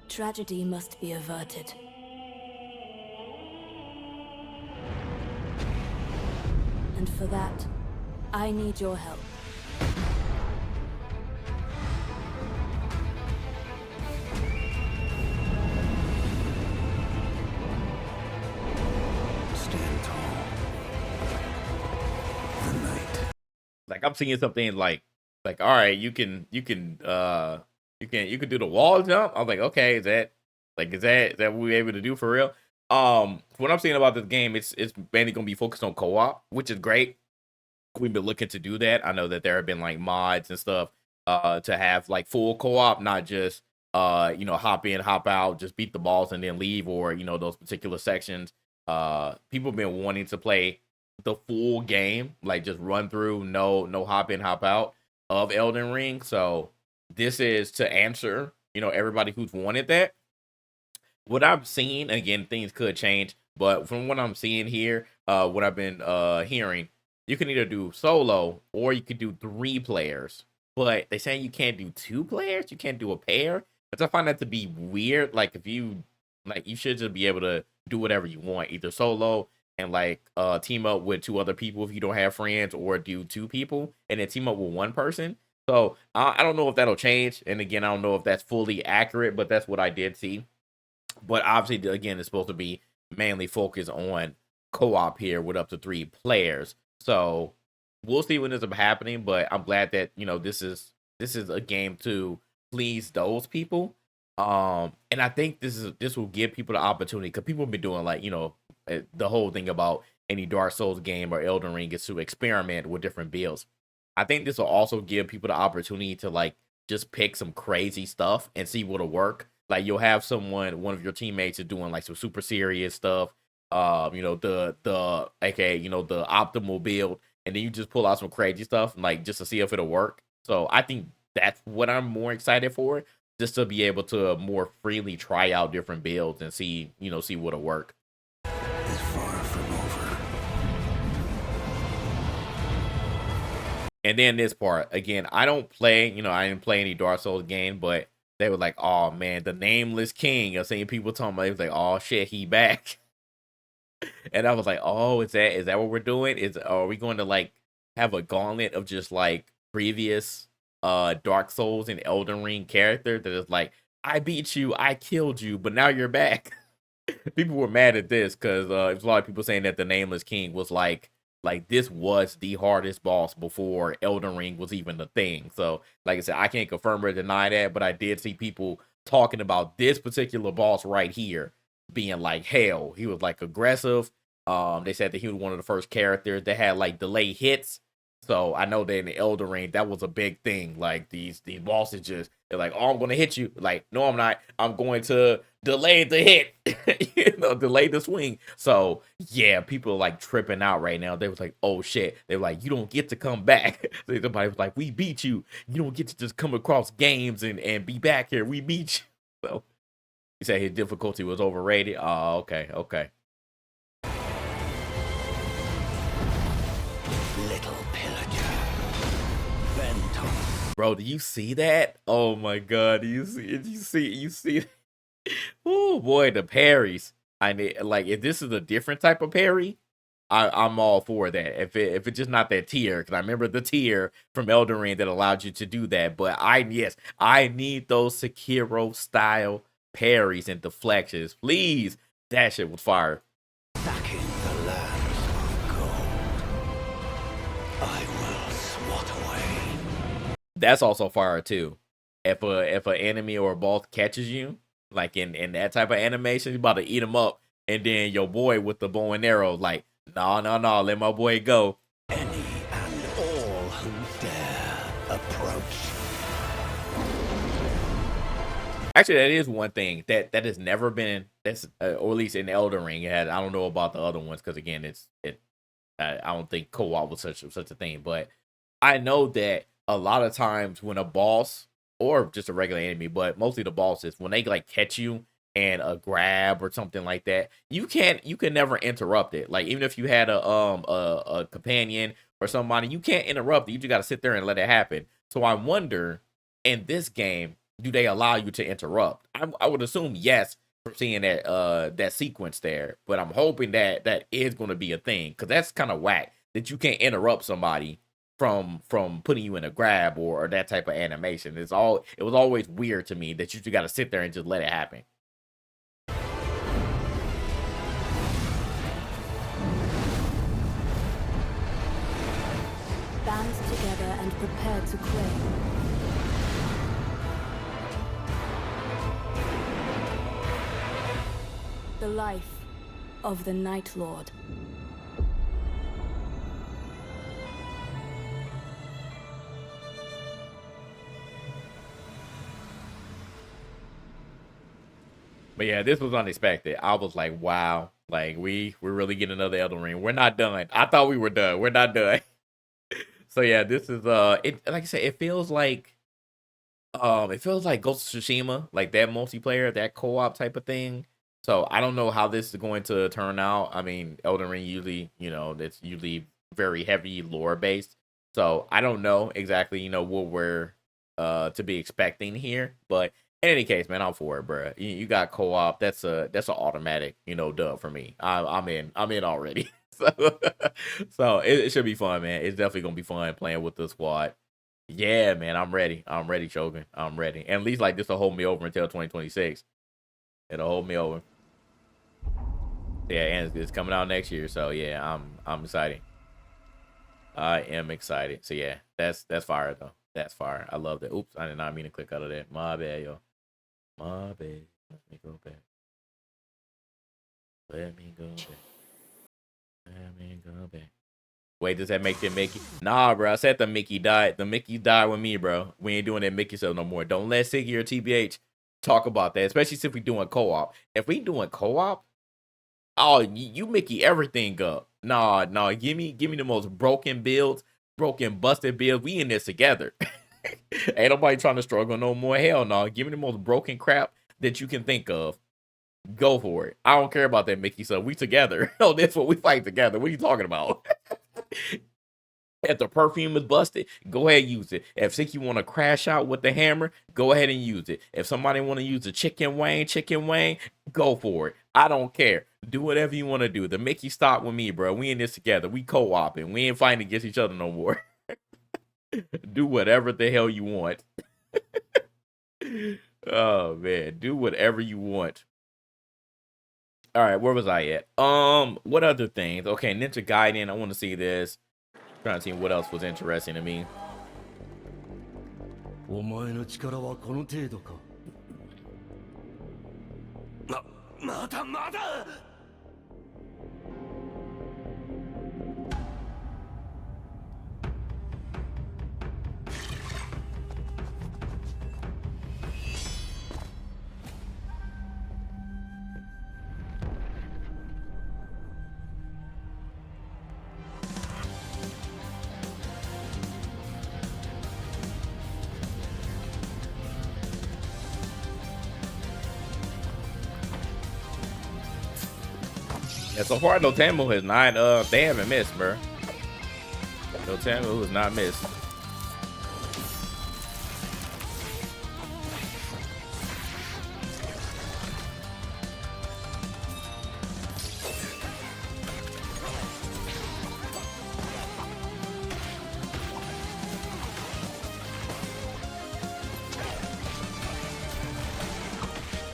Tragedy must be averted. And for that, I need your help. Stand tall. The night. Like, I'm seeing something like all right, you can do the wall jump. I was like, okay, is that what we're able to do for real? What I'm saying about this game, it's mainly gonna be focused on co-op, which is great. We've been looking to do that. I know that there have been like mods and stuff to have like full co-op, not just hop in, hop out, just beat the boss and then leave, or those particular sections. People have been wanting to play the full game, like just run through, no hop in, hop out of Elden Ring. So this is to answer, everybody who's wanted that. What I've seen, again, things could change, but from what I'm seeing here, what I've been hearing, you can either do solo or you could do 3 players. But they saying you can't do 2 players, you can't do a pair. Because I find that to be weird. Like, if you you should just be able to do whatever you want, either solo and team up with 2 other people if you don't have friends, or do 2 people and then team up with 1 person. So I don't know if that'll change, and again, I don't know if that's fully accurate, but that's what I did see. But obviously, again, it's supposed to be mainly focused on co-op here with up to 3 players. So we'll see when this is happening, but I'm glad that this is a game to please those people. And I think this will give people the opportunity because people have been doing like the whole thing about any Dark Souls game or Elden Ring is to experiment with different builds. I think this will also give people the opportunity to like just pick some crazy stuff and see what'll work. Like you'll have one of your teammates is doing like some super serious stuff. The aka the optimal build, and then you just pull out some crazy stuff like just to see if it'll work. So I think that's what I'm more excited for, just to be able to more freely try out different builds and see what'll work. Is far from over. And then this part again, I didn't play any Dark Souls game, but they were like, "Oh man, the Nameless King." I've seen people talking about it. It was like, "Oh shit, he back." And I was like, "Oh, is that what we're doing? Are we going to like have a gauntlet of just like previous Dark Souls and Elden Ring character that is like, I beat you, I killed you, but now you're back." People were mad at this because there's a lot of people saying that the Nameless King was like this was the hardest boss before Elden Ring was even a thing. So, like I said, I can't confirm or deny that, but I did see people talking about this particular boss right here being like hell. He was like aggressive. They said that he was one of the first characters that had like delay hits. So I know that in the Elden Ring, that was a big thing. Like these bosses they're like, "Oh, I'm gonna hit you." Like, no, I'm not. I'm going to delay the hit, delay the swing. So yeah, people are like tripping out right now. They was like, "Oh shit!" They were like, "You don't get to come back." Somebody was like, "We beat you. You don't get to just come across games and be back here. We beat you." So he said his difficulty was overrated. Oh, okay. Little pillager. Venton. Bro, do you see that? Oh my god, do you see it? You see Oh boy, the parries. I need like if this is a different type of parry, I'm all for that. If it's just not that tier, because I remember the tier from Elden Ring that allowed you to do that. But I need those Sekiro style parries and deflections. Please. That shit was fire. Backing the lands of gold. I will swat away. That's also fire too. If an enemy or a boss catches you, like in that type of animation, you about to eat him up, and then your boy with the bow and arrow, like, no, let my boy go. Any and all who dare approach. Actually, that is one thing that has never been or at least in Elden Ring. It had, I don't know about the other ones because again, I don't think co-op was such a thing, but I know that a lot of times when a boss or just a regular enemy, but mostly the bosses, when they like catch you and a grab or something like that, you can never interrupt it. Like even if you had a companion or somebody, you can't interrupt it. You just got to sit there and let it happen. So I wonder, in this game, do they allow you to interrupt? I would assume yes, from seeing that sequence there, but I'm hoping that is going to be a thing, because that's kind of whack that you can't interrupt somebody from putting you in a grab or that type of animation. It was always weird to me that you just got to sit there and just let it happen. Band together and prepare to claim. The life of the Night Lord. But yeah, this was unexpected. I was like, wow, like we're really getting another Elden Ring. We're not done. I thought we were done. We're not done. So yeah, this is it, like I said, it feels like Ghost of Tsushima, like that multiplayer, that co-op type of thing. So I don't know how this is going to turn out. I mean, Elden Ring usually, it's usually very heavy lore based. So I don't know exactly, what we're to be expecting here. But in any case, man, I'm for it, bro. You got co-op. That's an automatic, dub for me. I'm in already. So it should be fun, man. It's definitely gonna be fun playing with the squad. Yeah, man, I'm ready. I'm ready, Shogun. I'm ready. And at least like this will hold me over until 2026. It'll hold me over. Yeah, and it's coming out next year, so yeah, I'm excited. I am excited. So yeah, that's fire though. That's fire. I love that. Oops, I did not mean to click out of that. My bad, yo. my bed. Let me go back. Let me go back. Let me go back. Wait, does that make them Mickey? Nah, bro. I said the Mickey died. The Mickey died with me, bro. We ain't doing that Mickey stuff no more. Don't let Siggy or TBH talk about that, especially since we doing co-op. If we doing co-op, oh, you Mickey everything up. Nah, give me the most broken builds, broken busted builds. We in this together. Ain't nobody trying to struggle no more. Hell no. Give me the most broken crap that you can think of. Go for it. I don't care about that Mickey stuff. We together. Oh, that's what we fight together. What are you talking about? If the perfume is busted, go ahead and use it. If Sicky want to crash out with the hammer, go ahead and use it. If somebody want to use the chicken wing, go for it. I don't care. Do whatever you want to do. The Mickey stop with me, bro. We in this together. We co-oping. We ain't fighting against each other no more. Do whatever the hell you want. Oh man, do whatever you want. All right, where was I at? What other things? Okay, Ninja Gaiden. I want to see this. Trying to see what else was interesting to me. お前の力はこの程度か。まだまだ。Yeah, so far, Dotemu has not, they haven't missed, bro. Dotemu has not missed.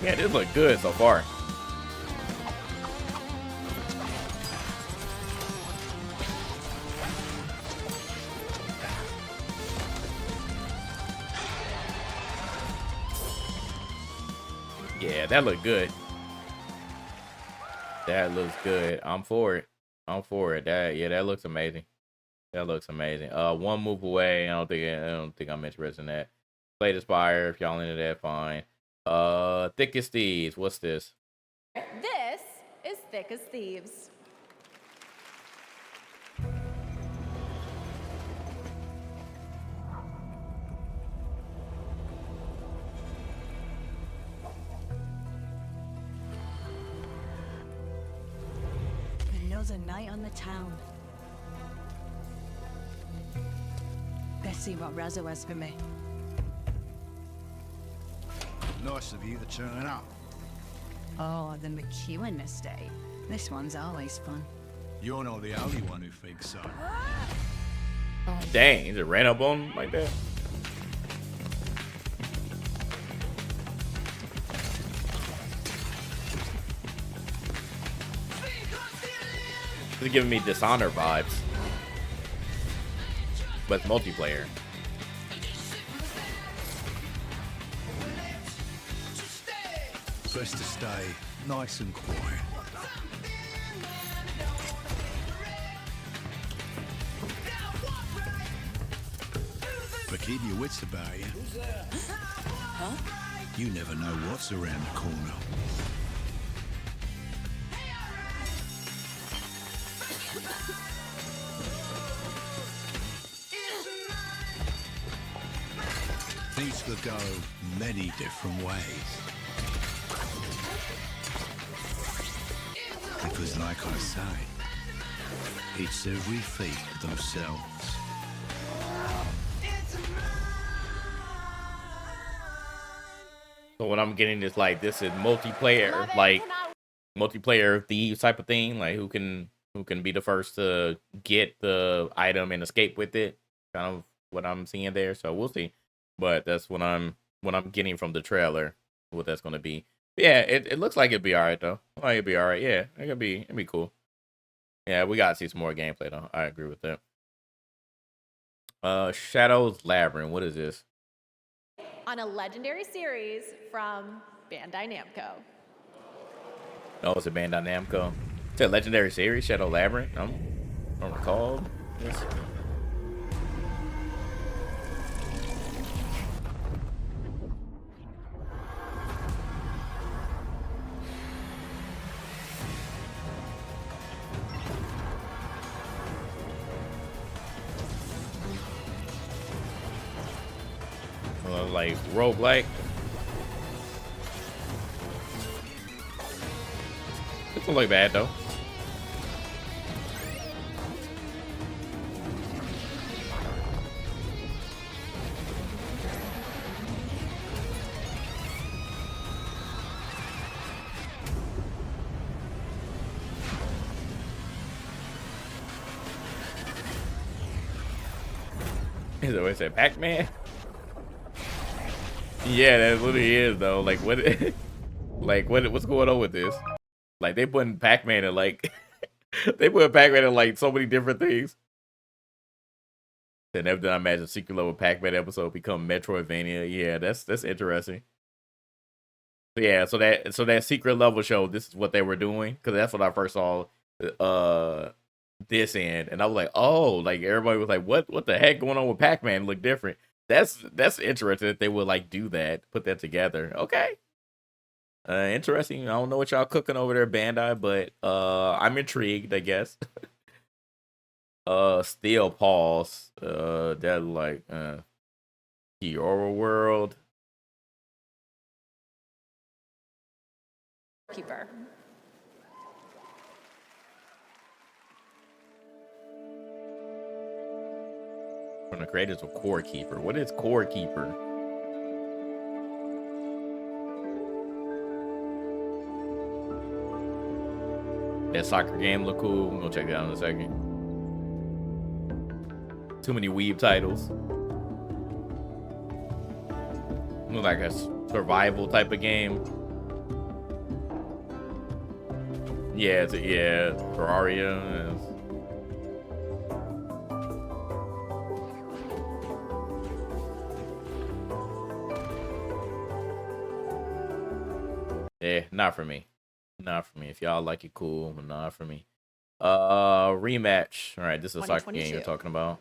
Yeah, this look good so far. Yeah, that looked good. That looks good. I'm for it. I'm for it. That looks amazing. That looks amazing. One move away. I don't think I'm interested in that. Play the Spire. If y'all into that, fine. Thick as Thieves. What's this? This is Thick as Thieves. Another night on the town. Let's see what Razzo has for me. Nice of you to turn up. Oh, the McEwen estate. This one's always fun. You're not the only one who thinks so. Dang, he just ran up on him like that. This is giving me Dishonor vibes, but it's multiplayer. Best to stay nice and quiet. But keep your wits about you. Huh? You never know what's around the corner. Things could go many different ways. Because like I say, it's every feat themselves. So what I'm getting is like this is multiplayer, like multiplayer thieves type of thing, like who can be the first to get the item and escape with it. Kind of what I'm seeing there. So we'll see. But that's what I'm getting from the trailer, what that's gonna be. Yeah, it looks like it'd be alright though. Like it'd be alright. Yeah, it'd be cool. Yeah, we gotta see some more gameplay though. I agree with that. Shadows Labyrinth. What is this? On a legendary series from Bandai Namco. Oh, it's a Bandai Namco. It's a legendary series, Shadow Labyrinth. I don't recall this. Like roguelike. It doesn't look bad though. Is that what it said? Pac-Man? Yeah, that literally is though. Like what? Like what's going on with this? Like they putting Pac-Man in like they put Pac-Man in like so many different things. And then I imagine Secret Level Pac-Man episode become Metroidvania. Yeah, that's interesting. Yeah, so that Secret Level show, this is what they were doing, because that's what I first saw this end, and I was like, oh, like everybody was like, what the heck going on with Pac-Man? Look different. That's interesting that they would like do that, put that together. Okay. Interesting. I don't know what y'all cooking over there, Bandai, but I'm intrigued, I guess. Steel Pulse. That like Kiora World. Keeper. From the creators of Core Keeper. What is Core Keeper? That soccer game look cool. We're gonna check that out in a second. Too many weeb titles. Look like a survival type of game. Yeah, yeah, Terraria. Yeah, not for me. Not for me. If y'all like it, cool, but not for me. Rematch. All right, this is a soccer game you're talking about.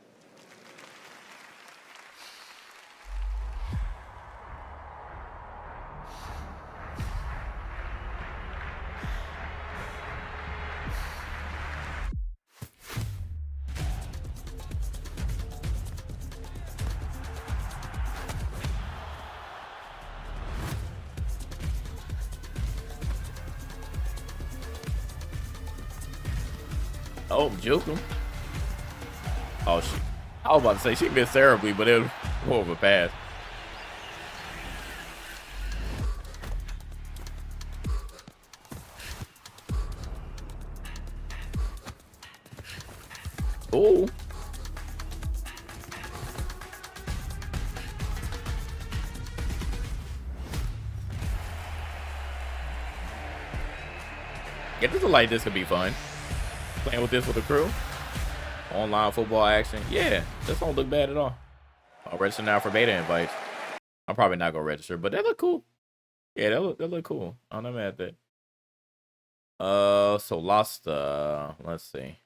Oh, juke him. Oh, shit. I was about to say she missed terribly, but it was more of a pass. Oh. Yeah, this is like this could be fun. Playing with this with the crew. Online football action. Yeah, this don't look bad at all. I'll register now for beta invites. I'm probably not gonna register, but they look cool. Yeah, they look cool. I'm not mad at that. So Lost, let's see.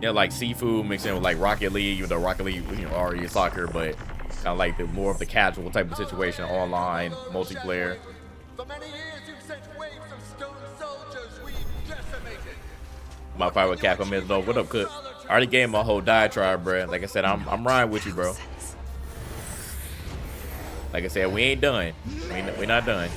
Yeah, like seafood mixed in with like Rocket League, even though Rocket League, you know, already is soccer, but kind of like the more of the casual type of situation, online multiplayer. For many years you've sent waves of stone soldiers we've decimated. My fight with Capcom is though. What up, Cook? I already gave my whole diatribe, bro. Like I said, I'm riding with you, bro. Like I said, we ain't done. We not done.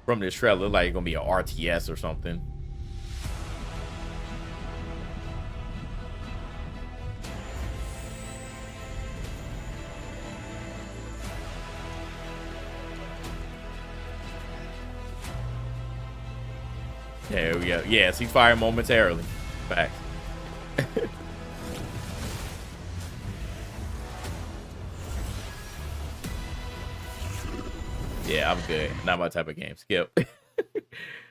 From this trailer, look like it's gonna be an RTS or something. There we go. Yes, he's firing momentarily. Facts. Yeah, I'm good. Not my type of game. Skip.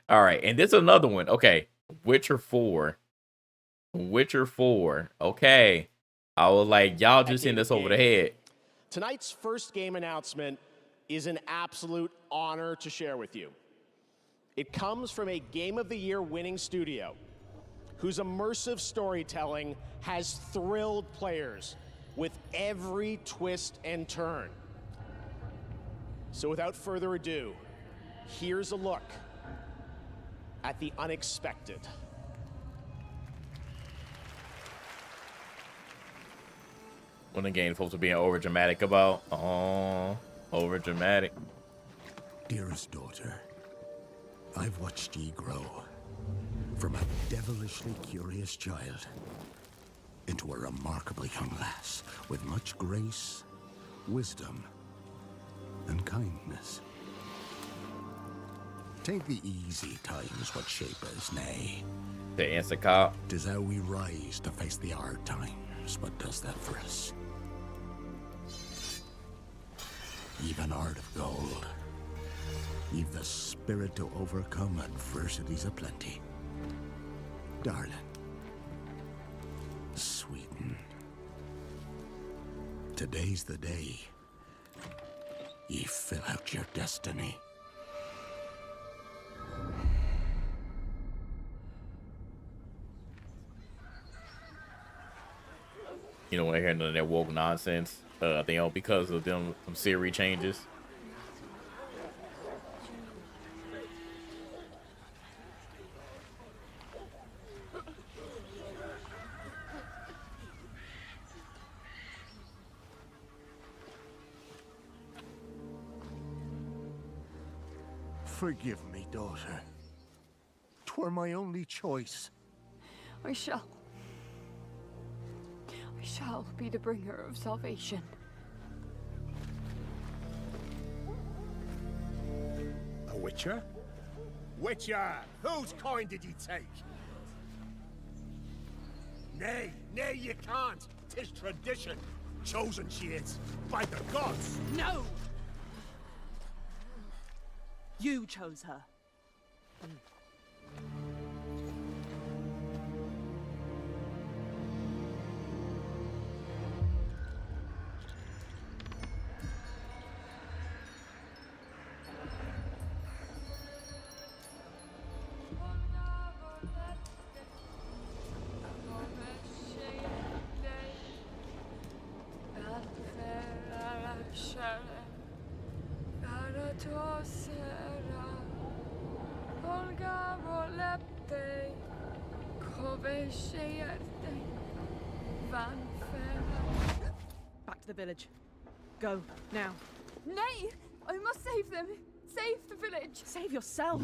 All right, and this is another one. Okay, Witcher 4. Witcher 4. Okay. I was like, y'all just send this over the head. Tonight's first game announcement is an absolute honor to share with you. It comes from a Game of the Year winning studio whose immersive storytelling has thrilled players with every twist and turn. So without further ado, here's a look at the unexpected. When the game's supposed to be over dramatic about. Oh, over dramatic. Dearest daughter, I've watched ye grow from a devilishly curious child into a remarkably young lass with much grace, wisdom, and kindness. Take the easy times what shape us, nay. The answer cop. 'Tis how we rise to face the hard times, what does that for us. Even heart of gold. You've the spirit to overcome adversities aplenty. Darling. Sweeten. Today's the day. Ye fill out your destiny. You don't want to hear none of that woke nonsense. Because of them some Siri changes. Forgive me, daughter. 'Twere my only choice. I shall be the bringer of salvation. A Witcher? Witcher! Whose coin did ye take? Nay, you can't. 'Tis tradition. Chosen she is, by the gods. No! You chose her. Back to the village. Go, now. Nay! I must save them! Save the village! Save yourself!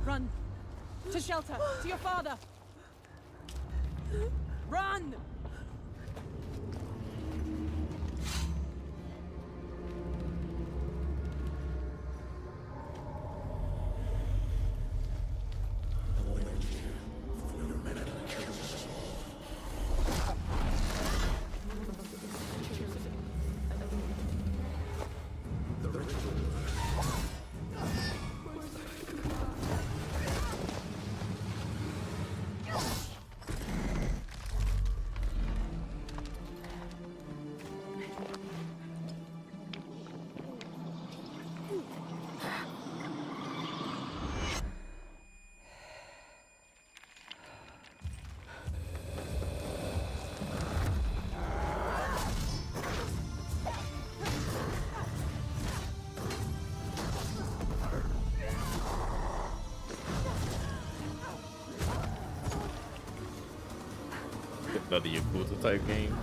Run! To shelter! To your father! Run! Another Yakuza type game.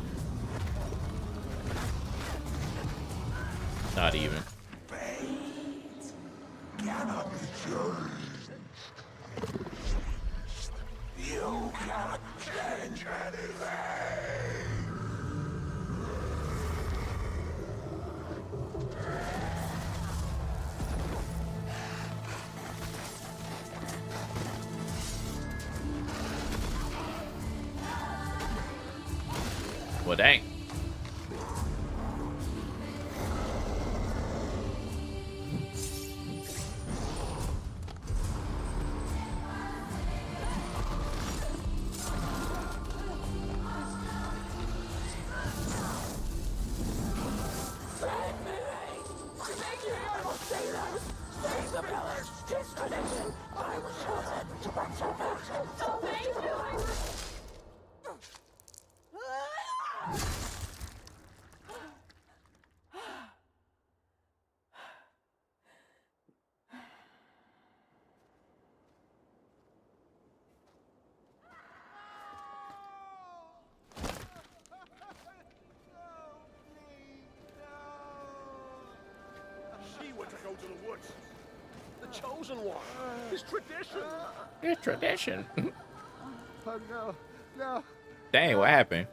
Not even. Cannot be changed. You cannot change anything. Well, dang. She were to go to the woods. The chosen one. It's tradition. It's tradition. Oh no, no. Dang, what happened?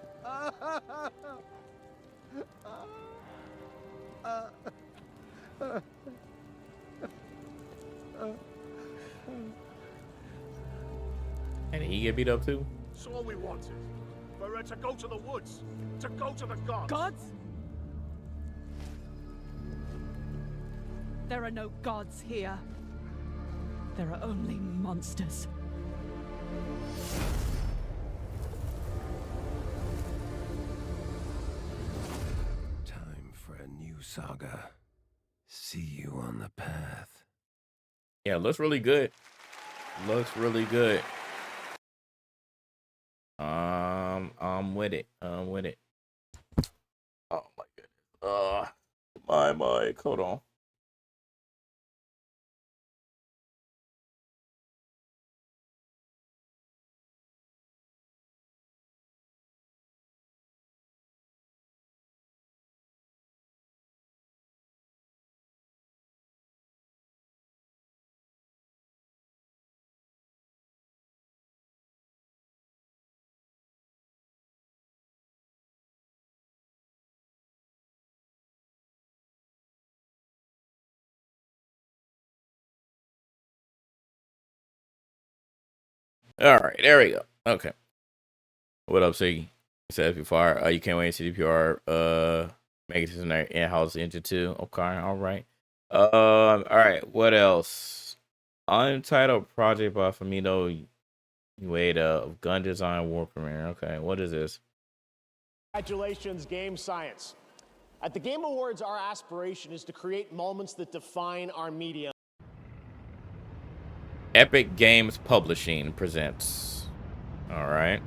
And he get beat up too? That's all we wanted. For her to go to the woods. To go to the gods. Gods? There are no gods here. There are only monsters. Time for a new saga. See you on the path. Yeah, looks really good. Looks really good. I'm with it. I'm with it. Oh my goodness. My mic. Hold on. All right, there we go. Okay. What up, Siggy? Says before, you can't wait to see DPR make it to the in-house engine too. Okay, all right. All right, what else? Untitled project by Fumito Ueda of Gun Design War Premiere. Okay, what is this? Congratulations, Game Science. At the Game Awards, our aspiration is to create moments that define our medium. Epic Games Publishing presents. All right.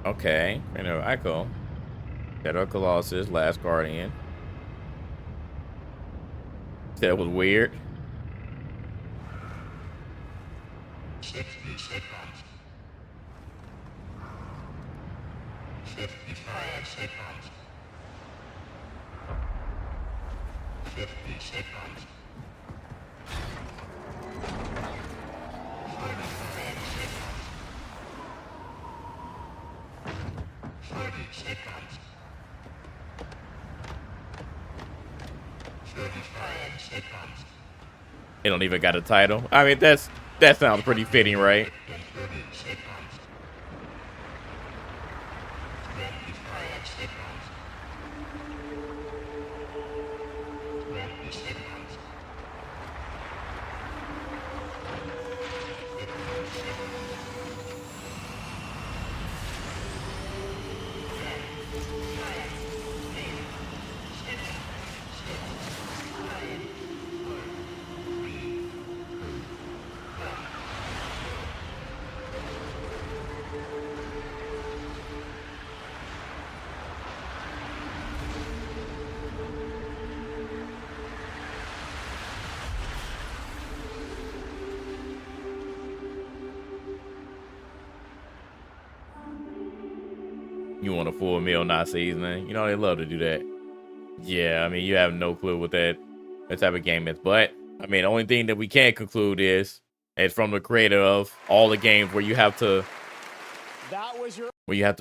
Okay. Echo. Shadow of Colossus, Last Guardian. That was weird. 60 seconds. 55 seconds. 50 seconds. 45 seconds. 30 seconds. 35 seconds. They don't even got a title. I mean, that sounds pretty fitting, right? 30 seconds. 25 seconds. 20 seconds. 15 seconds. You want a full meal, not seasoning. You know, they love to do that. Yeah, I mean, you have no clue what that type of game is. But, I mean, the only thing that we can conclude is it's from the creator of all the games where you have to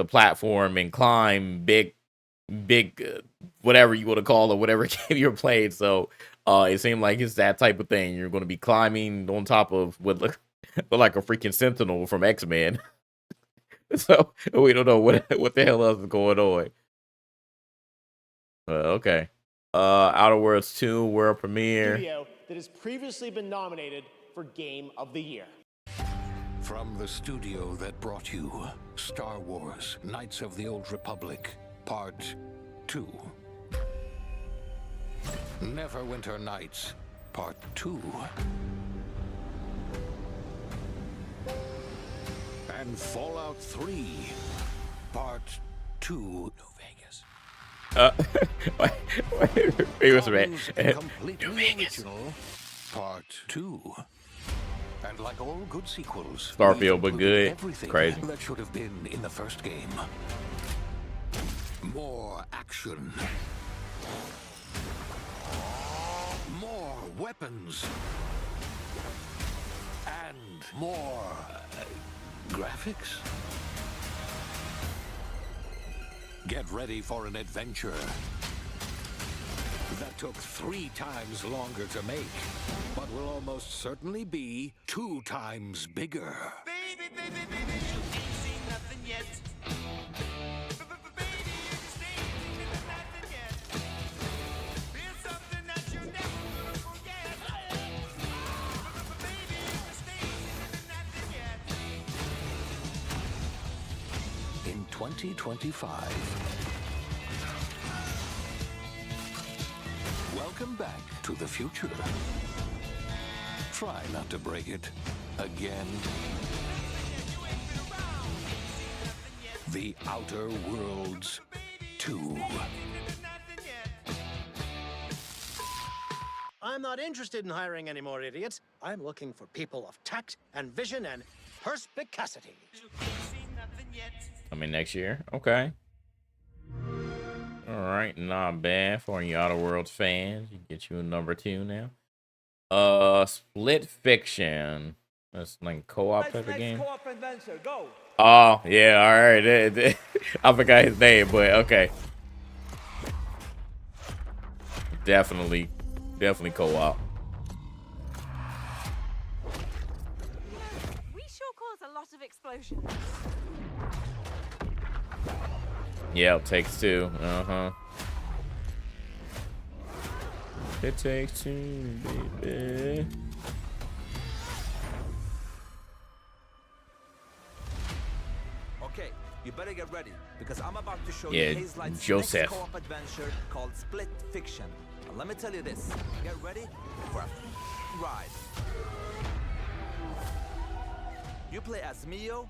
platform and climb big whatever you want to call it, whatever game you're playing. So it seemed like it's that type of thing. You're going to be climbing on top of what look like a freaking Sentinel from X-Men. So we don't know what the hell else is going on. Okay. Outer Worlds 2 world premiere. Studio that has previously been nominated for Game of the Year. From the studio that brought you Star Wars Knights of the Old Republic, Part 2. Neverwinter Nights, Part 2. And Fallout 3, Part 2. New Vegas. Wait a minute. Completely original, Part 2. And like all good sequels, Starfield, but good. Everything Crazy. that should have been in the first game. More action. More weapons. And more graphics. Get ready for an adventure that took 3 times longer to make, but will almost certainly be 2 times bigger. Baby, baby, baby, you ain't seen nothing yet. Baby, you stay nothing yet. It's something that you never gonna forget. Baby, you stay nothing yet. In 2025. Welcome back to the future. Try not to break it again. The Outer Worlds 2. I'm not interested in hiring any more idiots. I'm looking for people of tact and vision and perspicacity. I mean, next year. Okay. All right, not bad for you Outer Worlds fans. You get you a number 2 now. Split Fiction. That's like a co-op type of game. Co-op adventure, go. Oh yeah, all right. I forgot his name, but okay. Definitely co-op. We sure cause a lot of explosions. Yeah, Takes Two. It takes two, baby. Okay, you better get ready because I'm about to show Yeah, you Haze Light's Joseph. next co-op adventure called Split Fiction. And let me tell you this: get ready for a ride. You play as Mio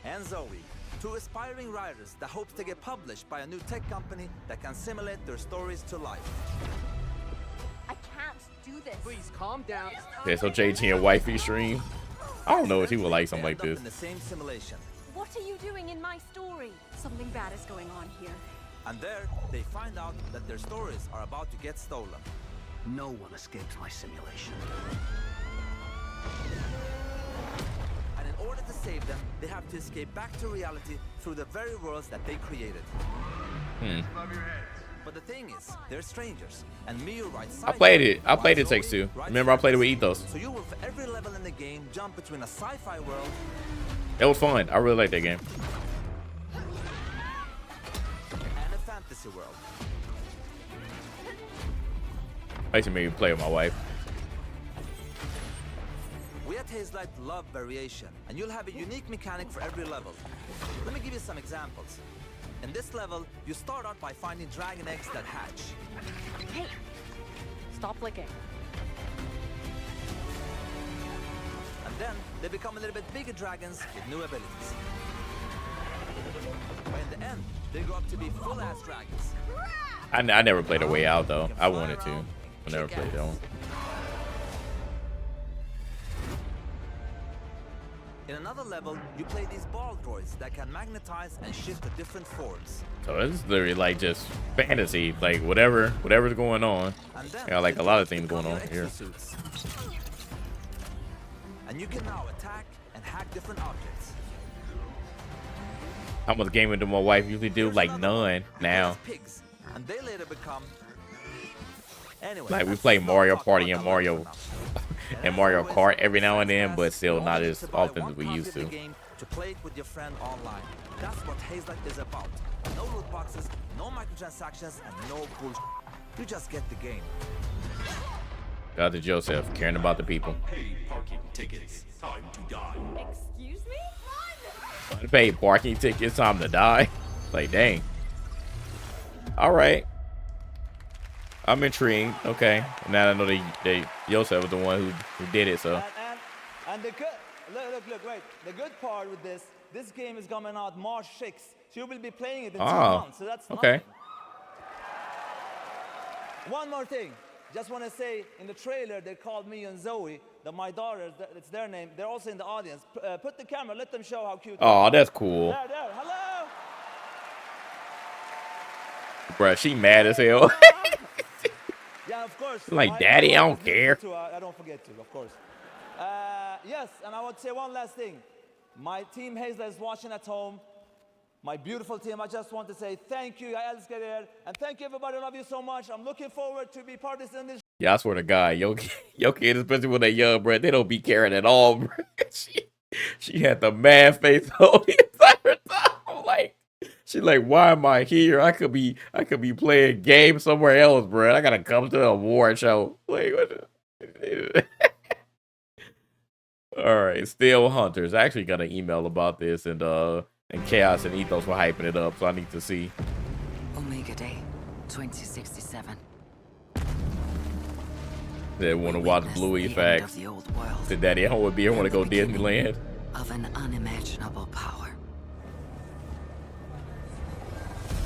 and Zoe, 2 aspiring writers that hope to get published by a new tech company that can simulate their stories to life. I can't do this. Please calm down. Yeah, so JT and Wifey stream. I don't know if he would like something like End up this. in the same simulation. What are you doing in my story? Something bad is going on here. And there, they find out that their stories are about to get stolen. No one escapes my simulation. And in order to save them, they have to escape back to reality through the very worlds that they created. But the thing is, they're strangers, and Miu writes I played it. I while played it Zoe Takes Two. writes Remember, I played it with Ethos. So you will, for every level in the game, jump between a sci-fi world It was fun. I really liked that game. and a fantasy world. I used to maybe play with my wife. We at Hazelight love variation, and you'll have a unique mechanic for every level. Let me give you some examples. In this level, you start out by finding dragon eggs that hatch. Hey, stop licking. And then they become a little bit bigger dragons with new abilities. But in the end, they grow up to be full-ass dragons. I never played A Way Out though. I wanted to. I never played that one. In another level, you play these ball droids that can magnetize and shift to different forms. So it's literally like just fantasy, like whatever's going on. And then Yeah, like a lot of things going on here. exosuits. And you can now attack and hack different objects. How much gaming do my wife usually do? Like none now. Pigs, and they later become. Anyway, Like we play Mario Party and Mario Kart every now and then, but still not as often as we used to. To play it with your friend online. That's what Hazelight is about. No loot boxes, no microtransactions, and no bullshit. You just get the game. Shout out to Joseph, caring about the people. tickets. Time to die. Excuse me? Run! Unpaid parking tickets. Time to die. Like, dang. All right. I'm intrigued. Okay. Now I know they Yosef was the one who did it. So. And the good, look, wait. The good part with this game is coming out March 6th. So you will be playing it in 2 months. So that's okay. Nothing. One more thing. Just want to say, in the trailer, they called me and Zoe, my daughters, it's their name. They're also in the audience. Put the camera, let them show how cute they are. Oh, that's cool. There. Hello. Bruh, she mad as hell. Yeah, of course. Like, Daddy, I don't care. I don't forget to, of course. Yes, and I would say one last thing. My team Hazel is watching at home. My beautiful team, I just want to say thank you. I älskar er. And thank you, everybody. I love you so much. I'm looking forward to be part of this. Yeah, I swear to God, your kid, especially when they're young, bro, they don't be caring at all, bro. She had the mad face on the entire time. I'm like, she like, why am I here? I could be playing games somewhere else, bro. I gotta come to the award show. Like, what the... All right, Steel Hunters. I actually got an email about this, and Chaos and Ethos were hyping it up, so I need to see. Omega Day, 2067. They want to watch Bluey Facts. Said Daddy, I would be here. Want to go Disneyland? Of an unimaginable power.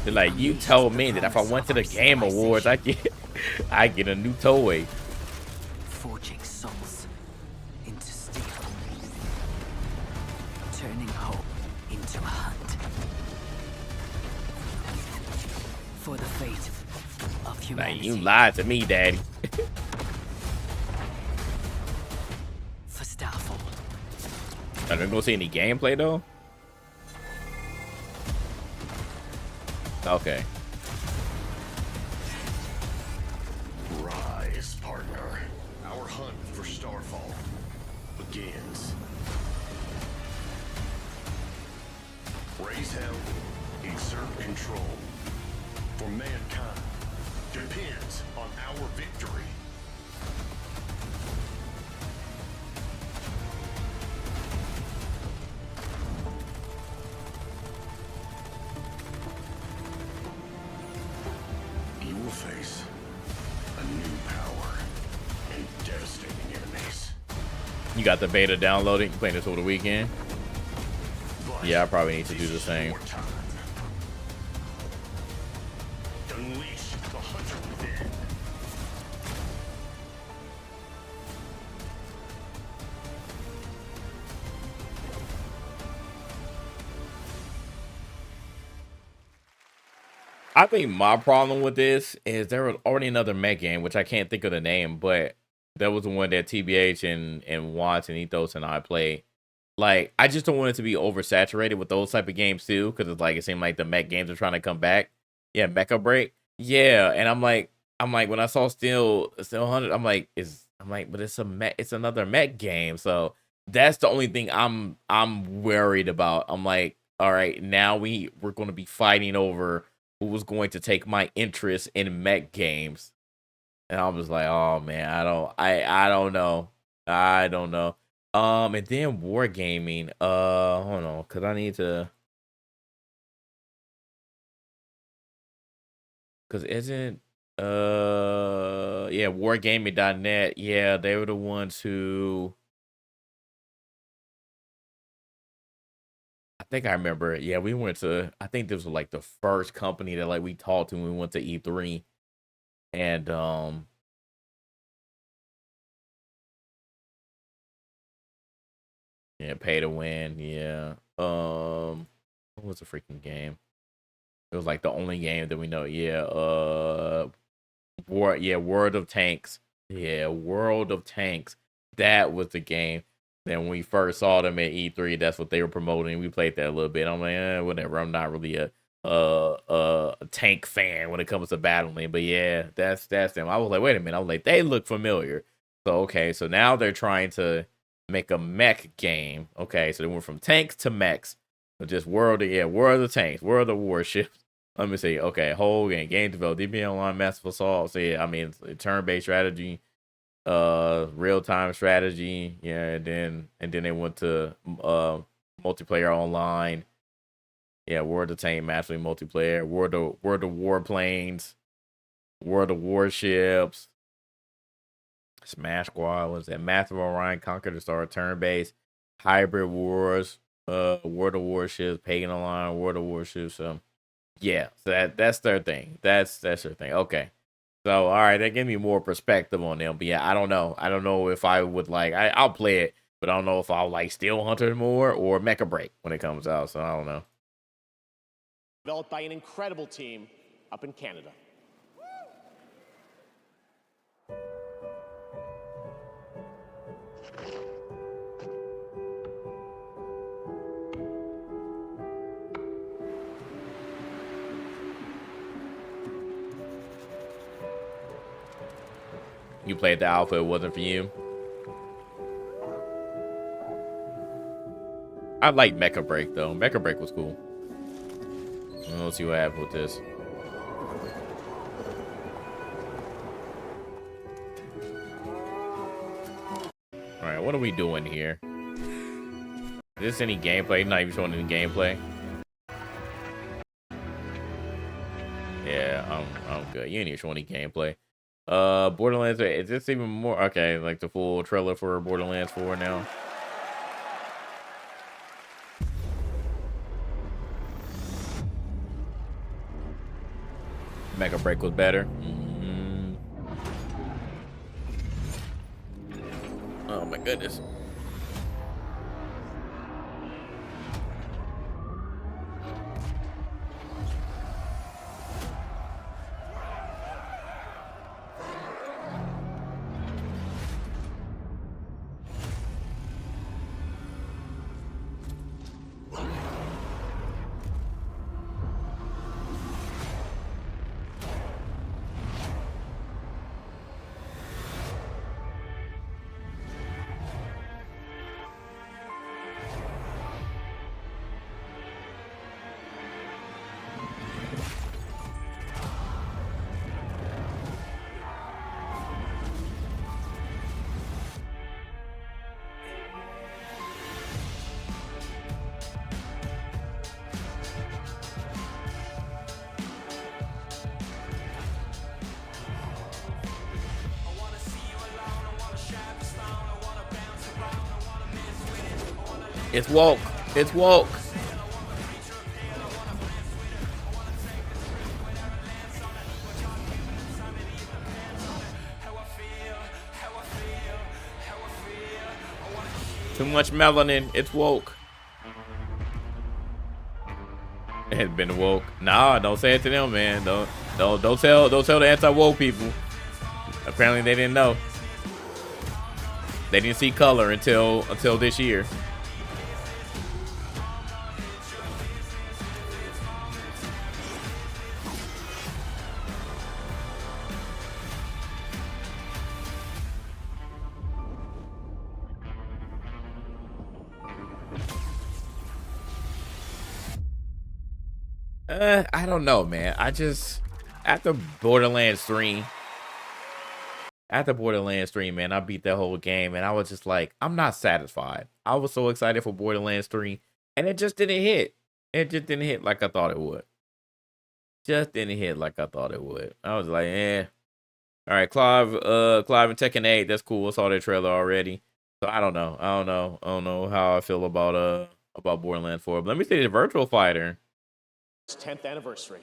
They're like, you told me that if I went to the Game Awards, I get a new toy. Forging souls into steel. Turning hope into a hunt. For the fate of humanity. Like, you lied to me, Daddy. For Starfall. I don't go see any gameplay though. Okay. Rise, partner. Our hunt for Starfall begins. Raise hell, exert control. For mankind depends on our victory. You will face a new power and devastating enemies. You got the beta downloaded. You playing this over the weekend? Yeah, I probably need to do the same. Unleash the hunter within. I think my problem with this is there was already another mech game, which I can't think of the name, but that was the one that TBH and Watts and Ethos and I played. Like, I just don't want it to be oversaturated with those type of games too, because it's like it seemed like the mech games are trying to come back. Yeah, Mecha Break. Yeah, and I'm like when I saw Steel 100, I'm like, but it's another mech game. So that's the only thing I'm worried about. I'm like, all right, now we're going to be fighting over who was going to take my interest in mech games. And I was like, oh man, I don't know. And then Wargaming. Hold on, cause I need to. Cause isn't yeah, Wargaming.net. Yeah, they were the ones who. I think I remember. Yeah, we went to. I think this was like the first company that like we talked to when we went to E3, and yeah, pay to win. Yeah. What was the freaking game? It was like the only game that we know. Yeah. World of Tanks. Yeah, World of Tanks. That was the game. Then when we first saw them at E3, that's what they were promoting. We played that a little bit. I'm like, whatever. I'm not really a tank fan when it comes to battling, but yeah, that's them. I was like, wait a minute. I was like, they look familiar. So okay, so now they're trying to make a mech game. Okay, so they went from tanks to mechs. So just World of Tanks, World of Warships. Let me see. Okay, whole game developed, DB Online, Massive Assault. So yeah, I mean, it's a turn-based strategy. real-time strategy, yeah, and then they went to multiplayer online. Yeah, World of Tank Mastery multiplayer, World of Warplanes, World of Warships, Smash Squad, was that Master of Orion, Conquer the Star, turn-based, Hybrid Wars, World of Warships, Pagan Online, World of Warships. Yeah, so that's their thing. That's their thing. Okay. So all right, that gave me more perspective on them. But yeah, I don't know. I don't know if I would like I'll play it, but I don't know if I'll like Steel Hunter more or Mecha Break when it comes out. So I don't know. Developed by an incredible team up in Canada. You played the alpha, it wasn't for you. I like Mecha Break though. Mecha Break was cool. Let's see what happens with this. All right, what are we doing here? Is this any gameplay? Not even showing any gameplay. Yeah, I'm good. You ain't even showing any gameplay. Borderlands, is this even more? Okay, like the full trailer for Borderlands 4 now. Mecha Break was better. Oh my goodness. It's woke. It's woke. Too much melanin. It's woke. It has been woke. Nah, don't say it to them, man. Don't tell the anti-woke people. Apparently they didn't know. They didn't see color until this year. I don't know, man. I just after Borderlands 3, man, I beat that whole game and I was just like, I'm not satisfied. I was so excited for Borderlands 3 and it just didn't hit. It just didn't hit like I thought it would. I was like, eh. All right, Clive and Tekken 8, that's cool. I saw that trailer already. So I don't know how I feel about Borderlands 4. But let me see the Virtual Fighter. 10th anniversary.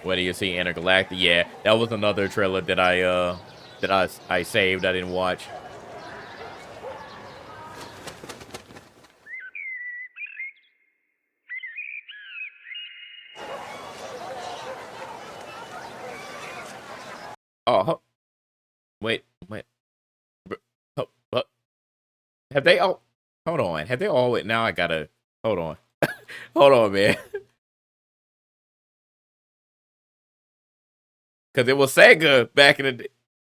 What do you see, Intergalactic? Yeah, that was another trailer that I saved. I didn't watch. Oh, wait. Have they all? Hold on. Have they all? Now I gotta hold on. Hold on, man. Because it was Sega back in the day.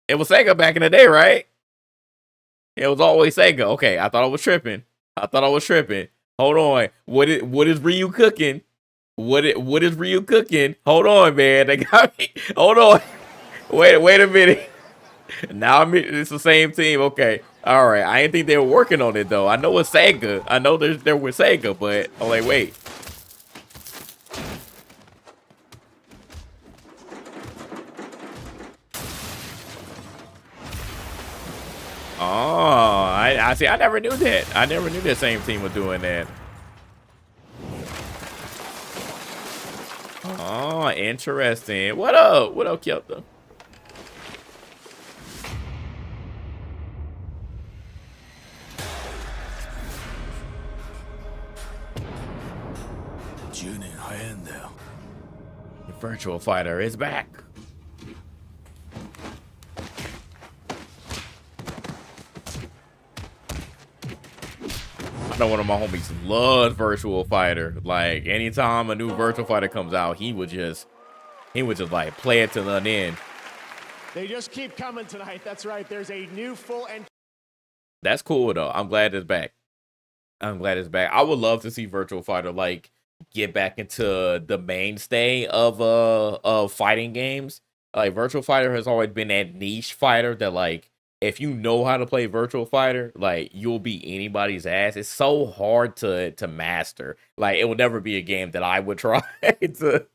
It was Sega back in the day, right? It was always Sega. Okay, I thought I was tripping. Hold on. What is Ryu cooking? What is Ryu cooking? Hold on, man. They got me. Hold on. Wait a minute. Now it's the same team. Okay. All right. I didn't think they were working on it though. I know it's Sega. I know they're with Sega, but I'm like, wait. Oh, I see. I never knew that. I never knew that same team was doing that. Oh, interesting. What up? What up, Kyoto? The Virtual Fighter is back. I know one of my homies loves Virtual Fighter. Like anytime a new Virtual Fighter comes out, he would just like play it to the end. They just keep coming tonight. That's right. There's a new full and That's cool though. I'm glad it's back. I would love to see Virtual Fighter like get back into the mainstay of fighting games. Like Virtual Fighter has always been that niche fighter that like if you know how to play Virtual Fighter, like you'll beat anybody's ass. It's so hard to master. Like it will never be a game that I would try to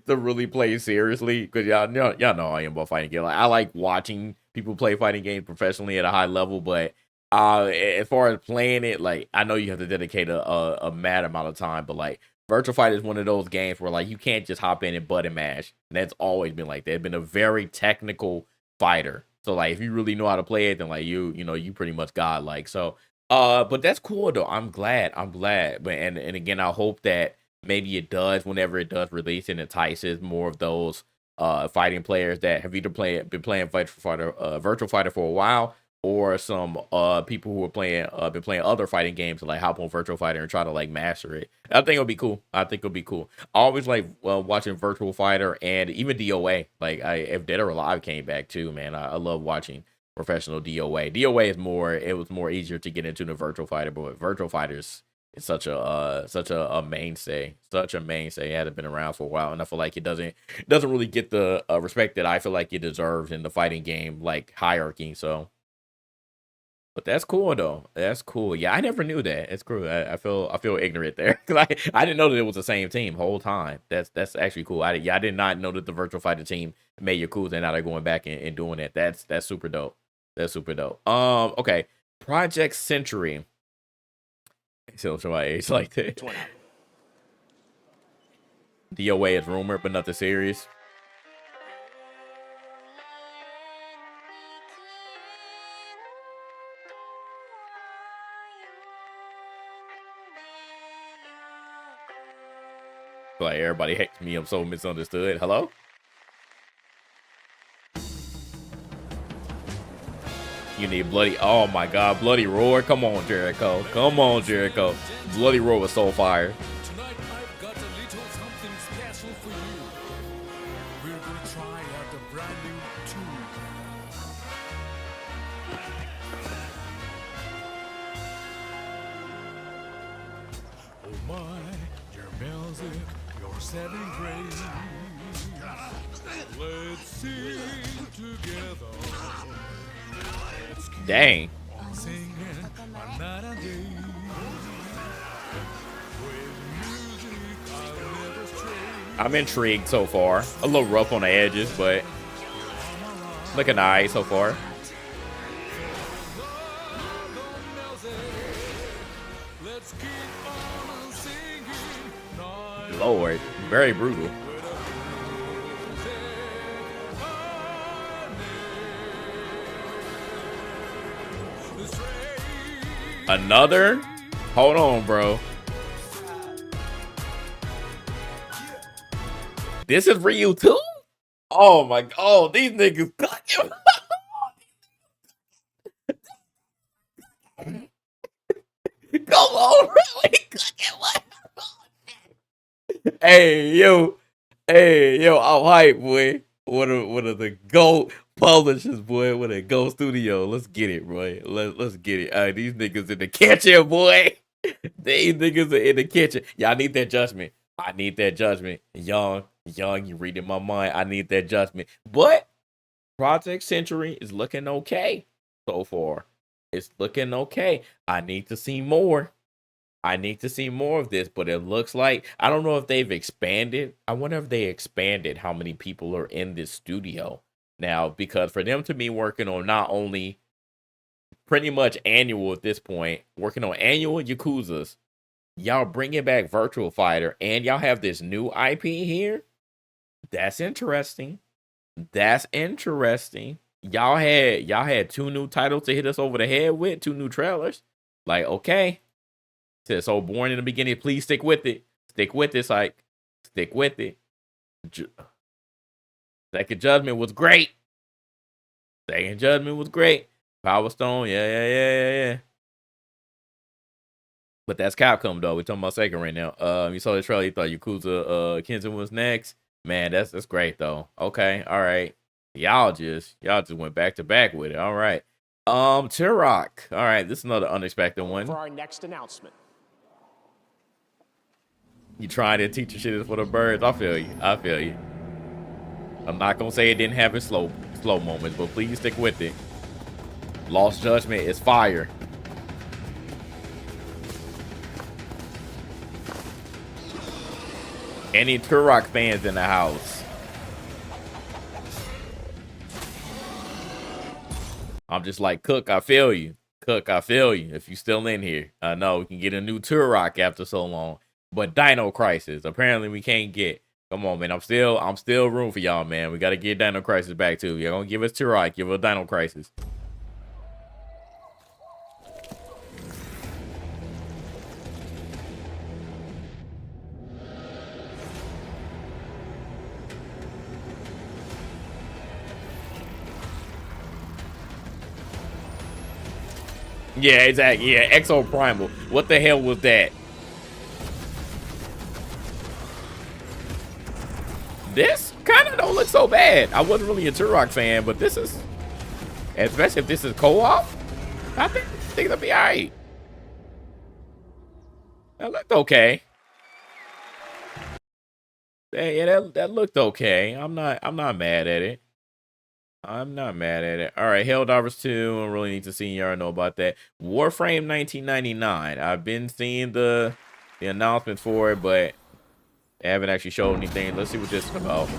really play seriously because y'all know I am about fighting games. Like, I like watching people play fighting games professionally at a high level, but as far as playing it, like I know you have to dedicate a mad amount of time, but like Virtual Fighter is one of those games where like you can't just hop in and button mash. And that's always been like that. It's been a very technical fighter. So like if you really know how to play it, then like you pretty much godlike. So but that's cool though. I'm glad. But and again, I hope that maybe it does whenever it does release and entices more of those fighting players that have either been playing Virtual Fighter for a while, or some people who are been playing other fighting games to like hop on Virtual Fighter and try to like master it. I think it'll be cool. I always like watching Virtual Fighter and even DOA. Like if Dead or Alive came back too, man, I love watching professional DOA. It was more easier to get into the Virtual Fighter, but Virtual Fighters is such a mainstay. It hasn't been around for a while, and I feel like it doesn't really get the respect that I feel like it deserves in the fighting game like hierarchy. So. But that's cool though. That's cool. Yeah, I never knew that. It's cool. I feel ignorant there because I didn't know that it was the same team whole time. That's actually cool. I did not know that the Virtual Fighter team made Yakuza and now they're going back and doing that. That's super dope. Okay. Project Century. Still show my age like that. DOA is rumored, but nothing serious. Like everybody hates me. I'm so misunderstood. Hello? You need Bloody. Oh my God, Bloody Roar. Come on, Jericho. Bloody Roar was so fire. Tonight I've got a little something special for you. We're gonna try out a brand new tune. Oh my, your music, your setting praise. Let's sing together. Dang. Singing a night and day. I'm intrigued so far. A little rough on the edges, but looking nice so far. Lord, very brutal. Another? Hold on, bro. This is Ryu too? Oh my God. Oh, these niggas cooking. Come on, really? What? Hey, yo, I'm hype, boy. One of the GOAT Publishers, boy, with a Go Studio. Let's get it, boy. Let's get it. These niggas in the kitchen, boy. These niggas are in the kitchen. Y'all need that judgment. I need that judgment. Young, you reading my mind. I need that judgment. But Project Century is looking okay so far. It's looking okay. I need to see more. I need to see more of this, but it looks like, I don't know if they've expanded. I wonder if they expanded how many people are in this studio now, because for them to be working on not only pretty much annual at this point, working on annual Yakuzas, y'all bringing back Virtual Fighter, and y'all have this new IP here. That's interesting. That's interesting. Y'all had 2 new titles to hit us over the head with, 2 new trailers. Like, okay. Said so boring in the beginning. Please stick with it. Stick with it, like stick with it. Second Judgment was great. Second Judgment was great. Power Stone, yeah. But that's Capcom though. We're talking about Sega right now. You saw the trailer. You thought Yakuza Kenzin was next. Man, that's great though. Okay, all right. Y'all just went back to back with it. All right. Turok. All right, this is another unexpected one. For our next announcement. You trying to teach your shit for the birds. I feel you. I'm not gonna say it didn't have its slow moments, but please stick with it. Lost Judgment is fire. Any Turok fans in the house? I'm just like, Cook, I feel you. If you still in here. I know we can get a new Turok after so long. But Dino Crisis, apparently we can't get. Come on, man. I'm still room for y'all, man. We gotta get Dino Crisis back too. You're gonna give us Turok, give us Dino Crisis. Yeah, exactly. Yeah, Exo Primal. What the hell was that? This kind of don't look so bad. I wasn't really a Turok fan, but this is, especially if this is co-op, I think it'll be alright. That looked okay. Yeah, that looked okay. I'm not mad at it. All right, Helldivers 2. I don't really need to see y'all know about that. Warframe 1999. I've been seeing the announcement for it, but they haven't actually showed anything. Let's see what this is about.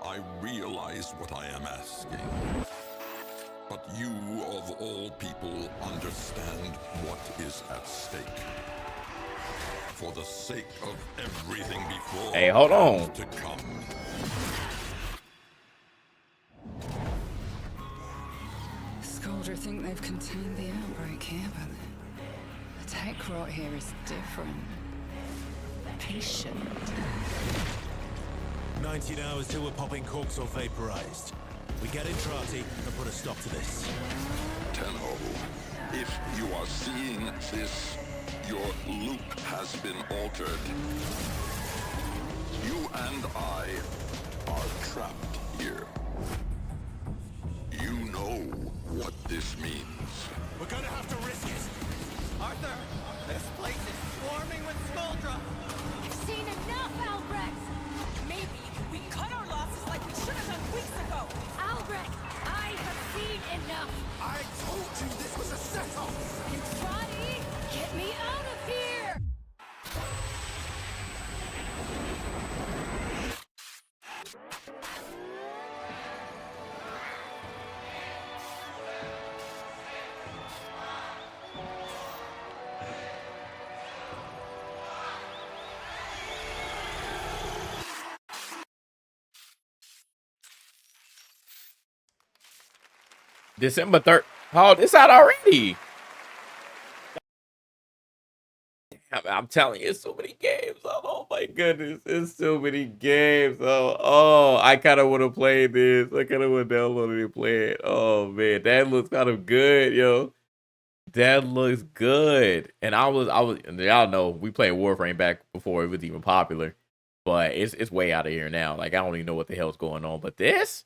I realize what I am asking. But you, of all people, understand what is at stake. For the sake of everything before. Hey, hold on. To come. Scoldra think they've contained the outbreak here, but the tech rot here is different. Patient. 19 hours till we're popping corks or vaporized. We get Entrati and put a stop to this. Tenho, if you are seeing this, your loop has been altered. You and I are trapped here. You know what this means. We're gonna have to risk it. Arthur, this place is swarming with Scoldra. You've seen enough, Albrecht! Maybe we cut our losses like we should have done weeks ago. Albrecht, I have seen enough! I told you this was a setup! Entrati, get me out of here! December 3rd. Oh, it's out already. I'm telling you, it's so many games. Oh my goodness, it's so many games. Oh, I kind of want to play this. I kind of want to download it and play it. Oh man, that looks kind of good, yo. That looks good. And I was, y'all know we played Warframe back before it was even popular. but it's way out of here now. Like I don't even know what the hell's going on. But this,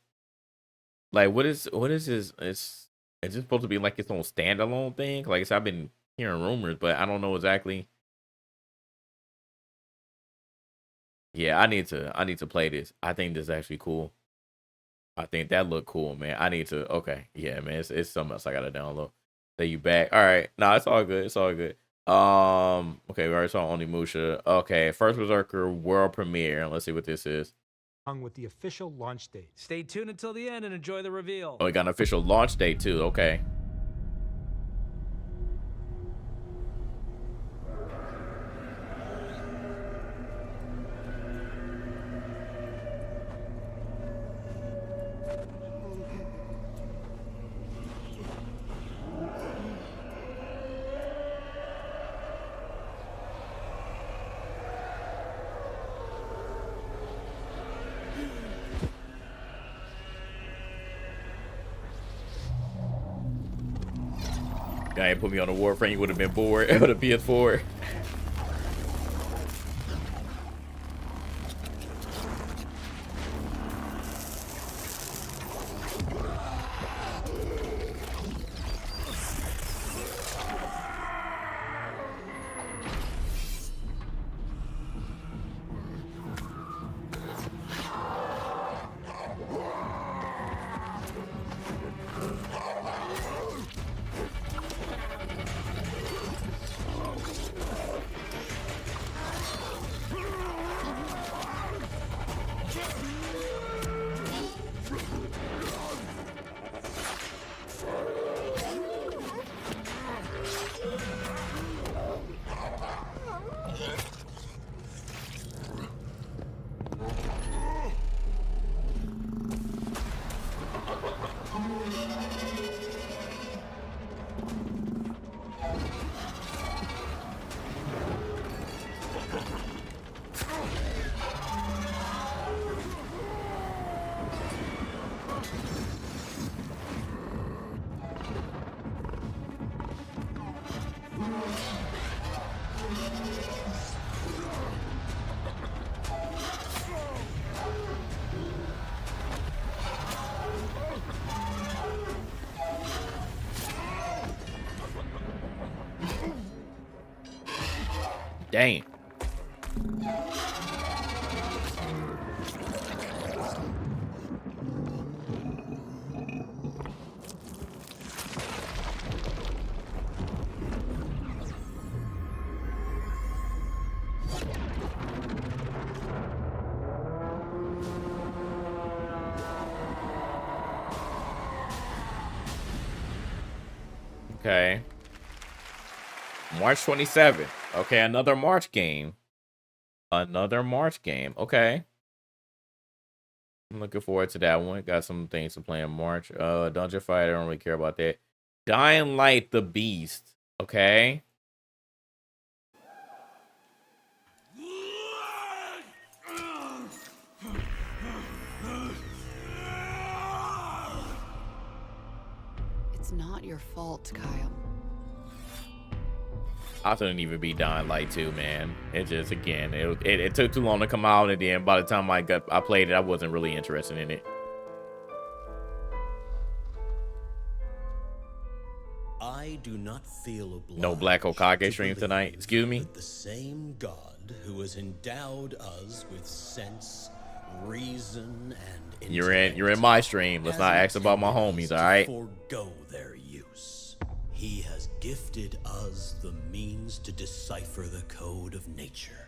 like, what is this? It's just supposed to be like its own standalone thing. Like I said, I've been hearing rumors, but I don't know exactly. Yeah, I need to play this. I think this is actually cool. I think that looked cool, man. I need to. Okay, yeah, man. It's something else I gotta download. Say you back. All right. No, it's all good. It's all good. Okay, we already saw Onimusha. Okay, First Berserker world premiere. Let's see what this is. With the official launch date. Stay tuned until the end and enjoy the reveal. Oh, we got an official launch date too. Okay. Guy ain't put me on a Warframe, you would have been bored with a PS4. Dang. Okay. March 27th. Okay, another March game. Another March game. Okay. I'm looking forward to that one. Got some things to play in March. Dungeon Fighter, I don't really care about that. Dying Light the Beast. Okay. It's not your fault, Kyle. I shouldn't even be Dying Light 2, man. It just, again, it took too long to come out, and then by the time I played it, I wasn't really interested in it. I do not feel obliged. No Black Hokage stream tonight. Excuse me. The same God who has endowed us with sense, reason, and You're in my stream. Let's not ask about my homies, all right? Forgo their use. He has gifted us the means to decipher the code of nature.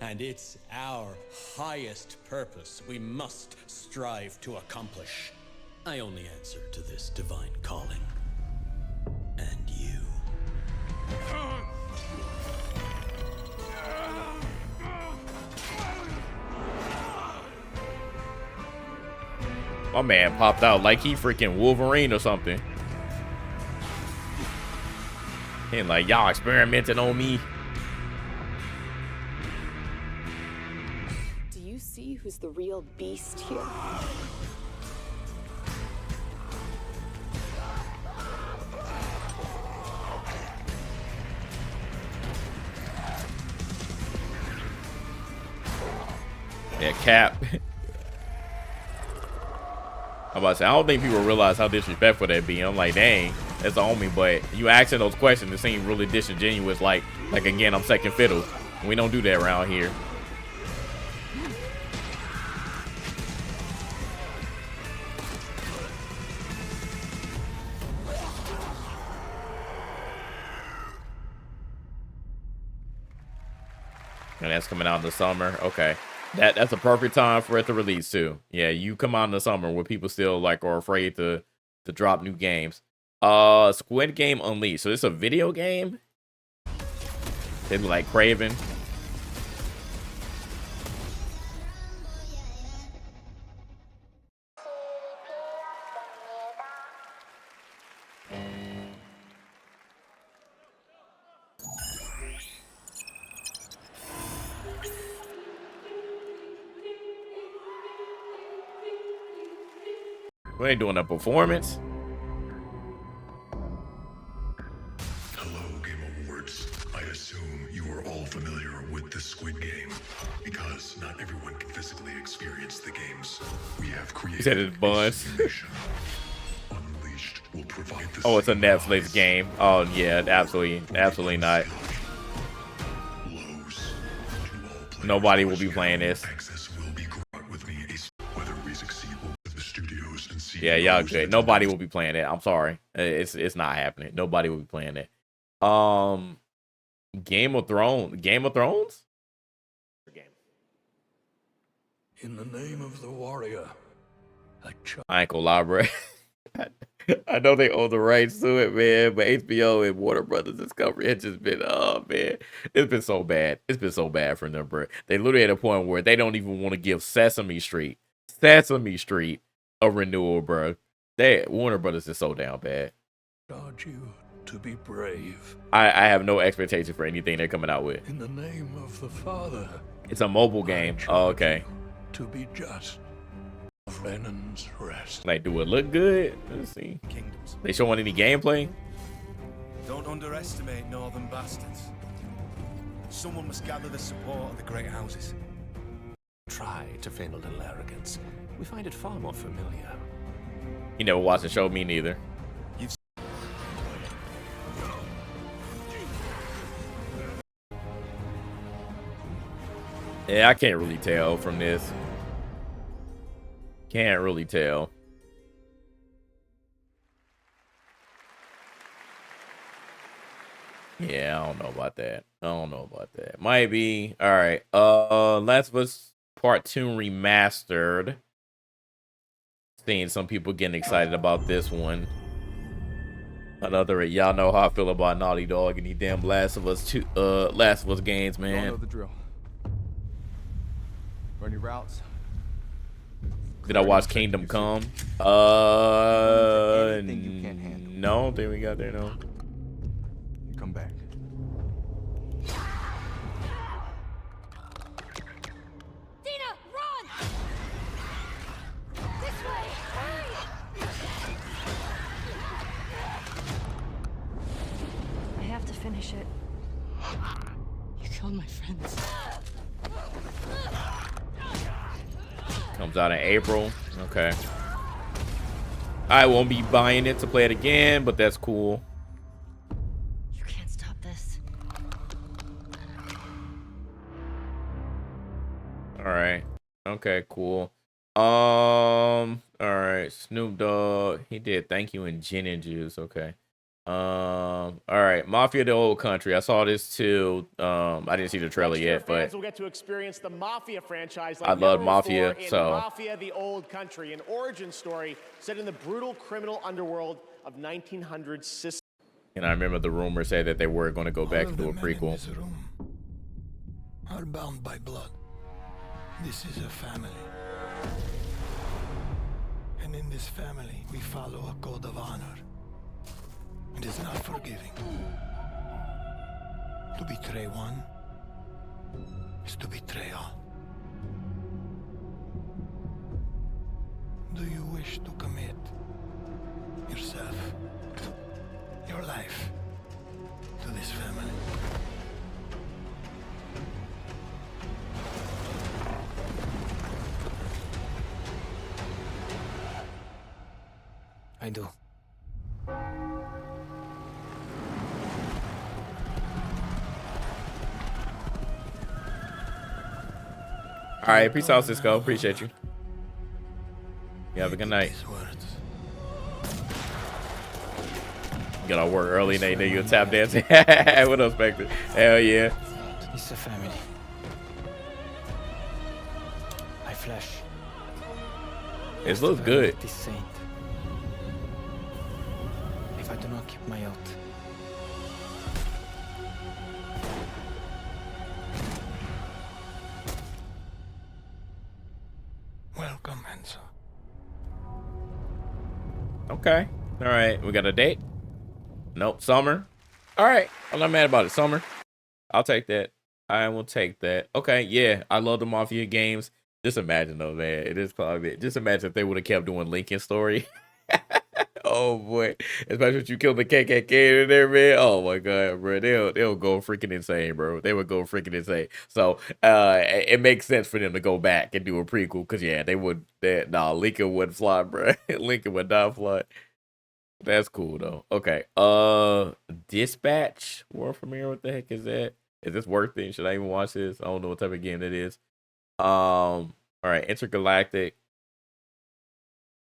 And it's our highest purpose we must strive to accomplish. I only answer to this divine calling. And you. My man popped out like he freaking Wolverine or something. And like, y'all experimenting on me. Do you see who's the real beast here? cap. I'm about to say, I don't think people realize how disrespectful that be. I'm like, dang, that's the homie. But you asking those questions, it seems really disingenuous. Like again, I'm second fiddle. We don't do that around here. And that's coming out in the summer. Okay. That's a perfect time for it to release too. Yeah, you come out in the summer where people still like are afraid to drop new games. Squid Game Unleashed. So it's a video game. They look like Craven. We ain't doing a performance. Hello, Game Awards. I assume you are all familiar with the Squid Game, because not everyone can physically experience the games. We have created. He said it's Buzz. Unleashed will provide the Oh, it's a Netflix game. Oh yeah, absolutely not. Nobody will be playing this. Yeah, y'all good. Nobody will be playing it. I'm sorry. It's not happening. Nobody will be playing it. Game of Thrones. Game of Thrones? In the name of the warrior. I ain't gonna lie, bro. I know they own the rights to it, man, but HBO and Warner Brothers Discovery, it's just been, oh man, it's been so bad. It's been so bad for them, bro. They literally at a point where they don't even want to give Sesame Street a renewal, bro. Warner Brothers is so down bad. Charge you to be brave. I have no expectation for anything they're coming out with. In the name of the Father. It's a mobile game. Oh, okay. To be just. Renan's Rest. Like, do it look good? Let's see. Kingdoms. They showing any gameplay? Don't underestimate northern bastards. Someone must gather the support of the great houses. Try to feign a little arrogance. We find it far more familiar. You never watched the show, me neither. Yeah, I can't really tell from this. Can't really tell. Yeah, I don't know about that. Might be. All right. Last of Us Part 2 Remastered. Seeing some people getting excited about this one. Y'all know how I feel about Naughty Dog and these damn Last of Us games, man. You all know the drill. Run your routes. Did I watch Kingdom Come? No, then we got there, no. You come back. Dina, run! This way! I have to finish it. You killed my friends. Comes out in April. Okay. I won't be buying it to play it again, but that's cool. You can't stop this. All right. Okay, cool. All right. Snoop Dogg. He did Thank You and Gin and Juice. Okay. All right, Mafia: The Old Country. I saw this too. I didn't see the trailer yet, but fans will get to experience the Mafia franchise. I love Mafia, so Mafia: The Old Country, an origin story set in the brutal criminal underworld of 1900 Sicily. And I remember the rumor said that they were going to go back and do a prequel. Are bound by blood. This is a family. And in this family, we follow a code of honor. It is not forgiving. To betray one is to betray all. Do you wish to commit yourself, your life, to this family? I do. All right, peace out, Cisco. Appreciate you. You have a good night. Get off work early, Nate. You tap dancing. What else, Spectre? Hell yeah. It's a family. My flesh. It looks good. This saint. If I do not keep my oath. Welcome, Enzo. Okay. All right. We got a date? Nope. Summer. All right. I'm not mad about it. Summer. I'll take that. I will take that. Okay. Yeah. I love the Mafia games. Just imagine though, man. It is probably just imagine if they would have kept doing Lincoln's story. Oh boy. Especially if you killed the KKK in there, man. Oh my god, bro. They'll go freaking insane, bro. They would go freaking insane. So it makes sense for them to go back and do a prequel, because yeah, Lincoln would fly, bro. Lincoln would not fly. That's cool though. Okay. Dispatch world premiere. What the heck is that? Is this worth it? Should I even watch this? I don't know what type of game that is. All right, Intergalactic.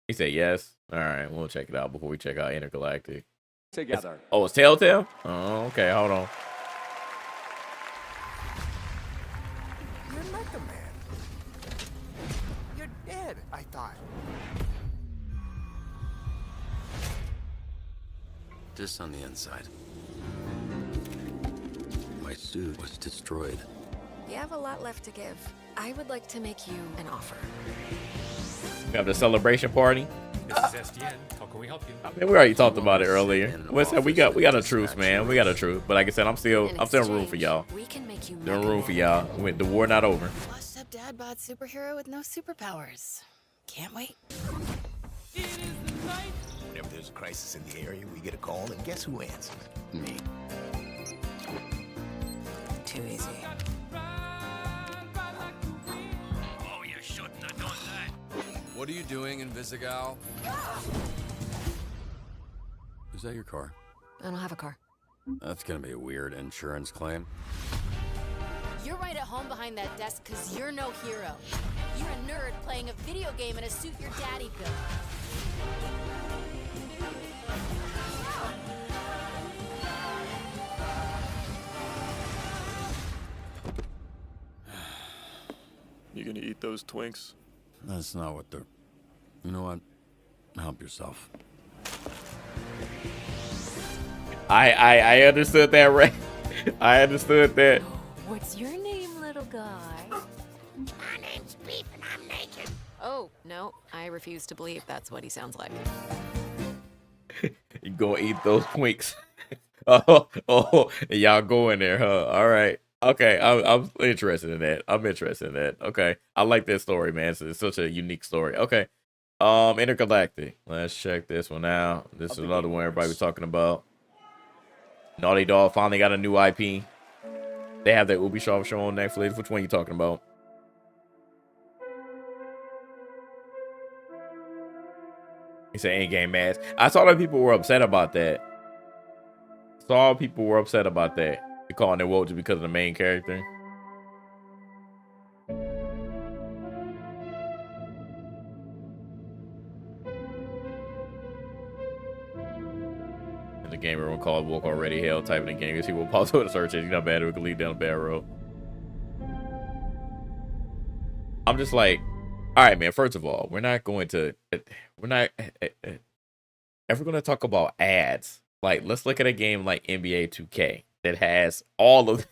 He said yes. All right, we'll check it out before we check out Intergalactic. Together. It's Telltale? Oh, okay, hold on. You're not the man. You're dead, I thought. Just on the inside. My suit was destroyed. You have a lot left to give. I would like to make you an offer. We have the celebration party. This is SDN. How can we help you? I mean, we already talked about it earlier. We got a truce, man. We got a truce. But like I said, I'm still room for y'all. We can make you Still room for y'all. The war not over. Washed up dad bod superhero with no superpowers. Can't wait. Whenever there's a crisis in the area, we get a call, and guess who answers? Me. Too easy. Oh, you shouldn't have done that. What are you doing in Visigal? Is that your car? I don't have a car. That's gonna be a weird insurance claim. You're right at home behind that desk because you're no hero. You're a nerd playing a video game in a suit your daddy built. You gonna eat those Twinks? That's not what they're... You know what? Help yourself. I understood that, right? I understood that. What's your name, little guy? My name's Beef and I'm naked. Oh, no. I refuse to believe that's what he sounds like. You gonna eat those Twinks? oh, y'all go in there, huh? All right. Okay, I'm interested in that. I'm interested in that. Okay, I like that story, man. It's such a unique story. Okay, Intergalactic. Let's check this one out. This is another one everybody was talking about. Naughty Dog finally got a new IP. They have that Ubisoft show on Netflix. Which one are you talking about? He said in-game ads. I saw that people were upset about that. Saw people were upset about that. They're calling it woke just because of the main character. And the gamer will call it woke already. Hell, type in the game. He will pause with a search engine. Not bad. We can lead down a bad road. I'm just like, all right, man. First of all, we're not. If we're gonna talk about ads, like let's look at a game like NBA 2K that has all of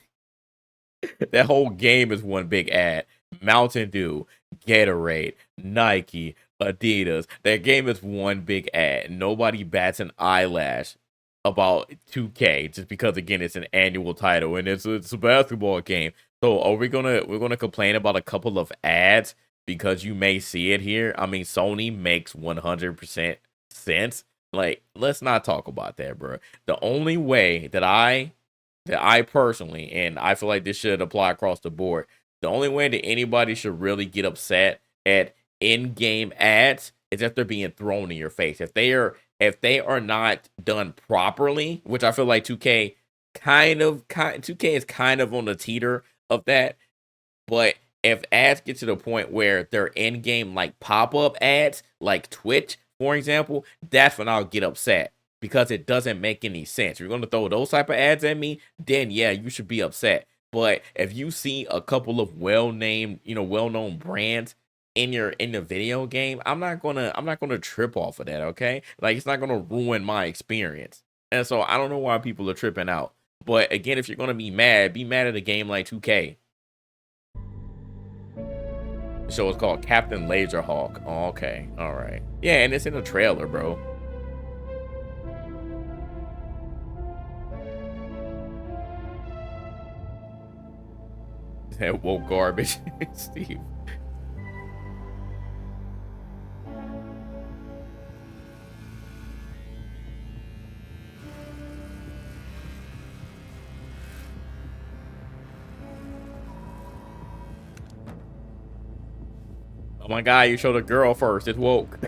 that whole game is one big ad. Mountain Dew, Gatorade, Nike, Adidas. That game is one big ad. Nobody bats an eyelash about 2K just because again it's an annual title and it's a basketball game. So are we're gonna complain about a couple of ads because you may see it here? I mean, Sony makes 100% sense. Like, let's not talk about that, bro. The only way that I personally, and I feel like this should apply across the board, the only way that anybody should really get upset at in-game ads is if they're being thrown in your face. If they are if they are not done properly, which I feel like 2K is kind of on the teeter of that. But if ads get to the point where they're in-game like pop-up ads, like Twitch, for example, that's when I'll get upset because it doesn't make any sense. If you're going to throw those type of ads at me, then yeah, you should be upset. But if you see a couple of well-named, well-known brands in the video game, I'm not gonna trip off of that, okay? Like, it's not gonna ruin my experience. And so I don't know why people are tripping out. But again, if you're gonna be mad at a game like 2K. The show is called Captain Laserhawk. Oh, okay, all right. Yeah, and it's in a trailer, bro. That woke garbage, Steve. Oh my God, you showed a girl first. It's woke.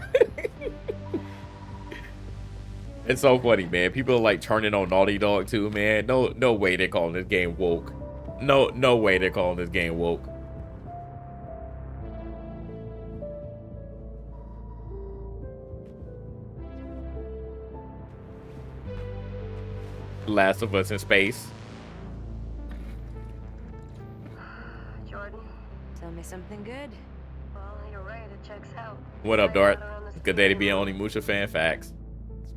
It's so funny, man. People are like turning on Naughty Dog too, man. No way they're calling this game woke. No way they're calling this game woke. Last of Us in space. Jordan, tell me something good. Well, you're right, it checks out. What up, Dart? Good day to be on Onimusha Fan Facts.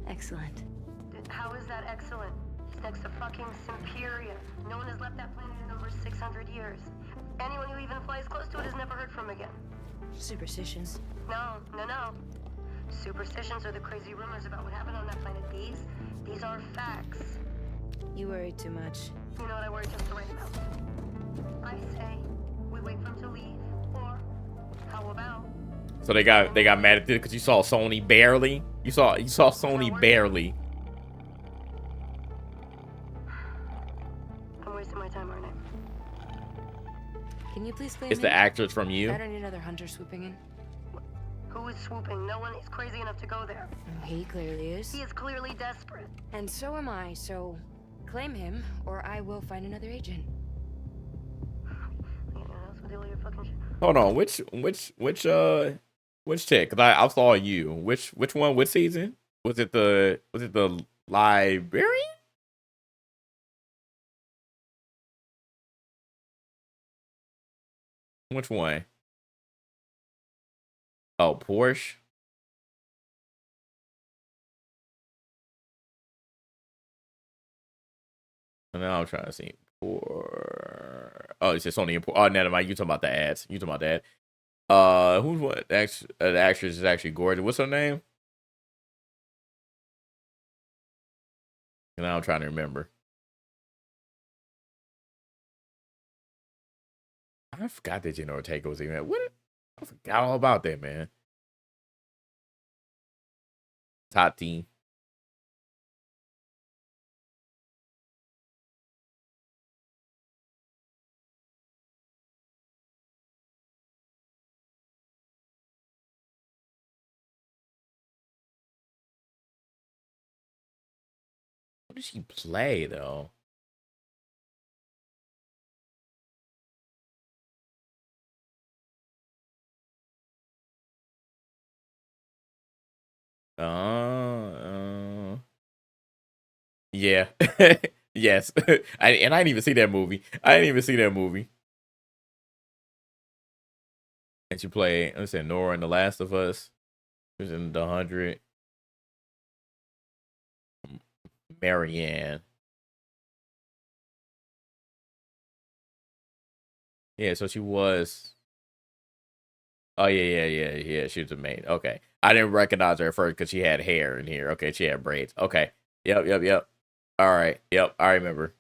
Excellent. How is that excellent? He's next to fucking Simperia. No one has left that planet in over 600 years. Anyone who even flies close to it is never heard from again. Superstitions. No. Superstitions are the crazy rumors about what happened on that planet. These are facts. You worry too much. You know what I worry just right about? I say we wait for him to leave, or how about? So they got mad at it because you saw Sony barely. You saw Sony barely. I'm wasting my time, aren't I? Can you please claim It's the actors from You. I don't need another hunter swooping in. Who is swooping? No one is crazy enough to go there. He clearly is. He is clearly desperate. And so am I, so claim him, or I will find another agent. Hold on, which chick? 'Cause I saw You. Which one? Which season? Was it the librarian? Which one? Oh, Porsche. And now I'm trying to see. Oh, it's just only important. Oh, never mind. You talking about the ads? You talking about that? Who's what? The actress is actually gorgeous. What's her name? And now I'm trying to remember. I forgot that Jenna Ortega was even. What? I forgot all about that, man. Tati. What did she play though? Yeah. Yes. I didn't even see that movie. And she played, let's say, Nora in The Last of Us. She was in The 100. Marianne. Yeah, so she was. Oh yeah. She was a maid. Okay, I didn't recognize her at first because she had hair in here. Okay, she had braids. Okay, yep. All right, yep. I remember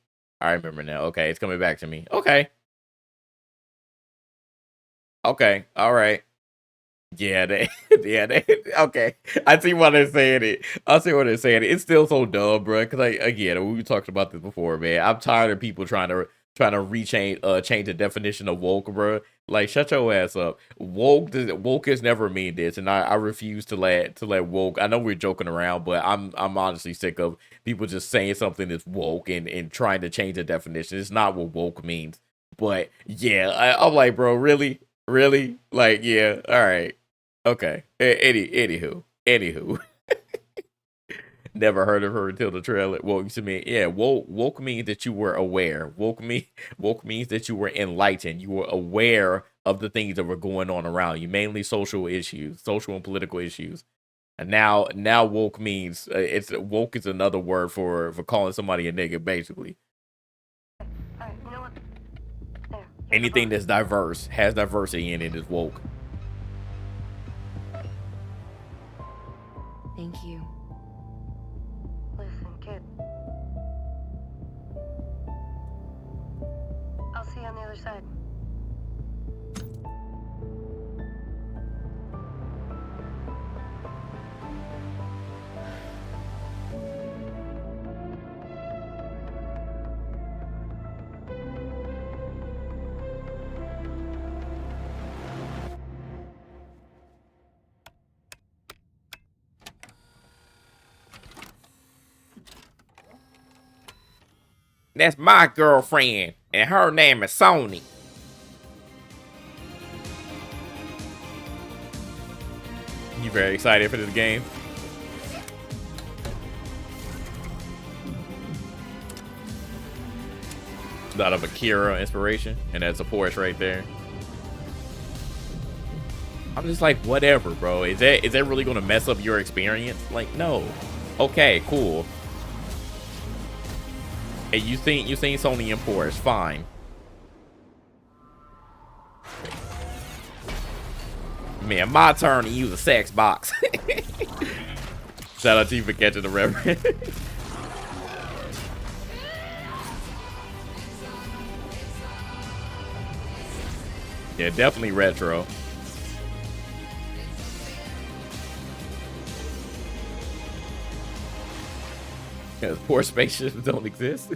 now. Okay, it's coming back to me. Okay, all right. Yeah, they. Okay, I see why they're saying it. It's still so dumb, bro. Because again, we talked about this before, man. I'm tired of people trying to trying to change the definition of woke, bro. Like, shut your ass up. Woke has never mean this, and I refuse to let woke. I know we're joking around, but I'm honestly sick of people just saying something that's woke and trying to change the definition. It's not what woke means. But yeah, I'm like, bro, really? Like, yeah, all right, okay. Anywho. Never heard of her until the trailer. Woke to me, yeah. Woke means that you were aware. Woke means that you were enlightened. You were aware of the things that were going on around you, mainly social issues, social and political issues. And now woke means woke is another word for calling somebody a nigga, basically. Alright, you know what? There. Anything that's diverse, has diversity in it, is woke. Thank you. Listen, kid. I'll see you on the other side. That's my girlfriend, and her name is Sony. You very excited for this game? A lot of Akira inspiration, and that's a Porsche right there. I'm just like, whatever, bro. Is that really gonna mess up your experience? Like, no. Okay, cool. Hey, you seen Sony and Porsche, fine. Man, my turn to use a sex box. Shout out to you for catching the reference. Yeah, definitely retro. Because poor spaceships don't exist.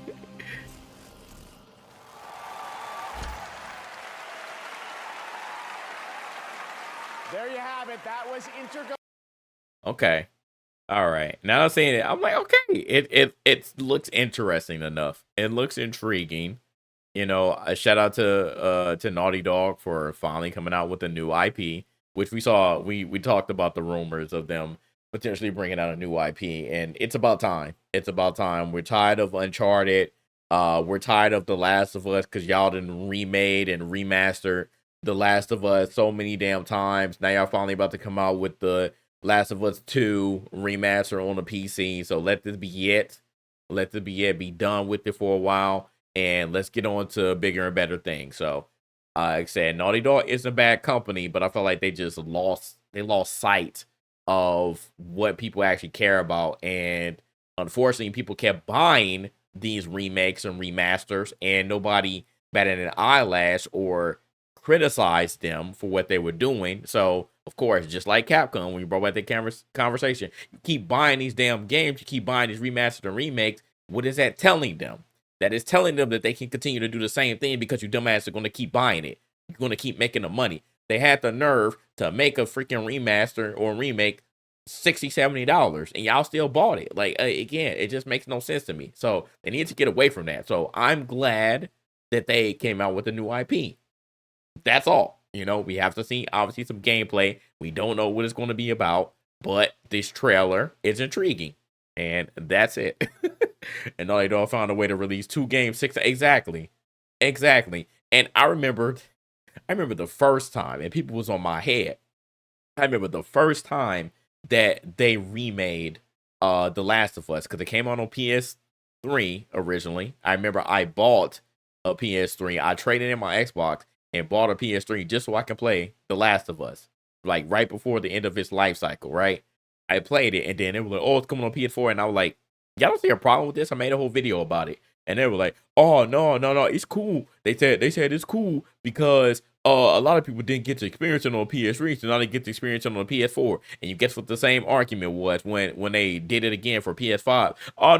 There you have it. That was Intergo. Okay. All right. Now I'm saying it, I'm like, okay, it looks interesting enough. It looks intriguing. You know, a shout out to Naughty Dog for finally coming out with a new IP, which we saw. We talked about the rumors of them potentially bringing out a new IP, and it's about time. It's about time. We're tired of Uncharted. We're tired of The Last of Us because y'all done remade and remastered The Last of Us so many damn times. Now y'all finally about to come out with the Last of Us 2 remaster on the PC. So let this be it. Let this be it. Be done with it for a while, and let's get on to bigger and better things. So, like I said, Naughty Dog isn't a bad company, but I feel like they just lost sight of what people actually care about, and unfortunately, people kept buying these remakes and remasters, and nobody batted an eyelash or criticized them for what they were doing. So, of course, just like Capcom, when you brought back that conversation, you keep buying these damn games, you keep buying these remasters and remakes. What is that telling them? That is telling them that they can continue to do the same thing because you dumbass are going to keep buying it. You're going to keep making the money. They had the nerve to make a freaking remaster or remake $60, $70, and y'all still bought it. Like, again, it just makes no sense to me. So they need to get away from that. So I'm glad that they came out with a new IP. That's all. You know, we have to see, obviously, some gameplay. We don't know what it's going to be about, but this trailer is intriguing, and that's it. And Naughty Dog found a way to release 2 games, 6. Exactly. And I remember the first time, and people was on my head. I remember the first time that they remade The Last of Us, because it came out on PS3 originally. I remember I bought a PS3. I traded in my Xbox and bought a PS3 just so I can play The Last of Us, like right before the end of its life cycle, right? I played it, and then it was like, oh, it's coming on PS4, and I was like, y'all don't see a problem with this? I made a whole video about it, and they were like, oh, no, it's cool. They said it's cool because a lot of people didn't get to experience it on PS3, so now they get to experience it on the PS4. And you guess what the same argument was when they did it again for PS5? Oh,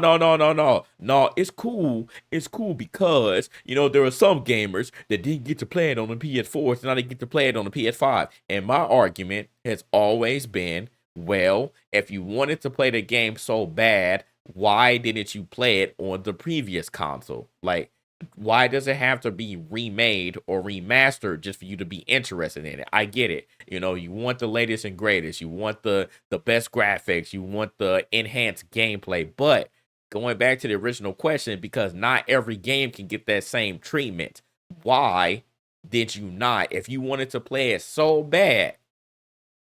no, it's cool. It's cool because, you know, there are some gamers that didn't get to play it on the PS4, so now they get to play it on the PS5. And my argument has always been, well, if you wanted to play the game so bad, why didn't you play it on the previous console? Like, why does it have to be remade or remastered just for you to be interested in it? I get it. You know, you want the latest and greatest. You want the best graphics. You want the enhanced gameplay. But going back to the original question, because not every game can get that same treatment, why did you not? If you wanted to play it so bad,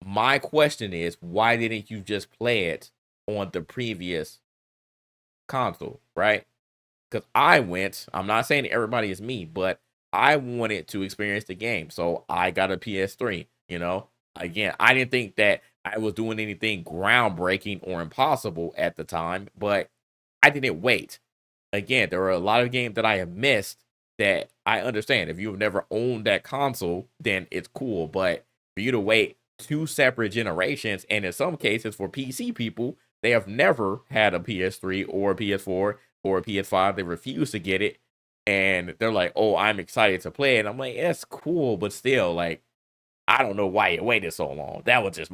my question is, why didn't you just play it on the previous console, right? Because I'm not saying everybody is me, but I wanted to experience the game. So I got a PS3, you know. Again, I didn't think that I was doing anything groundbreaking or impossible at the time, but I didn't wait. Again, there are a lot of games that I have missed that I understand. If you've never owned that console, then it's cool. But for you to wait 2 separate generations, and in some cases for PC people, they have never had a PS3 or a PS4 or a PS5. They refuse to get it, and they're like, "Oh, I'm excited to play it." I'm like, "That's cool, but still, like, I don't know why you waited so long." That was just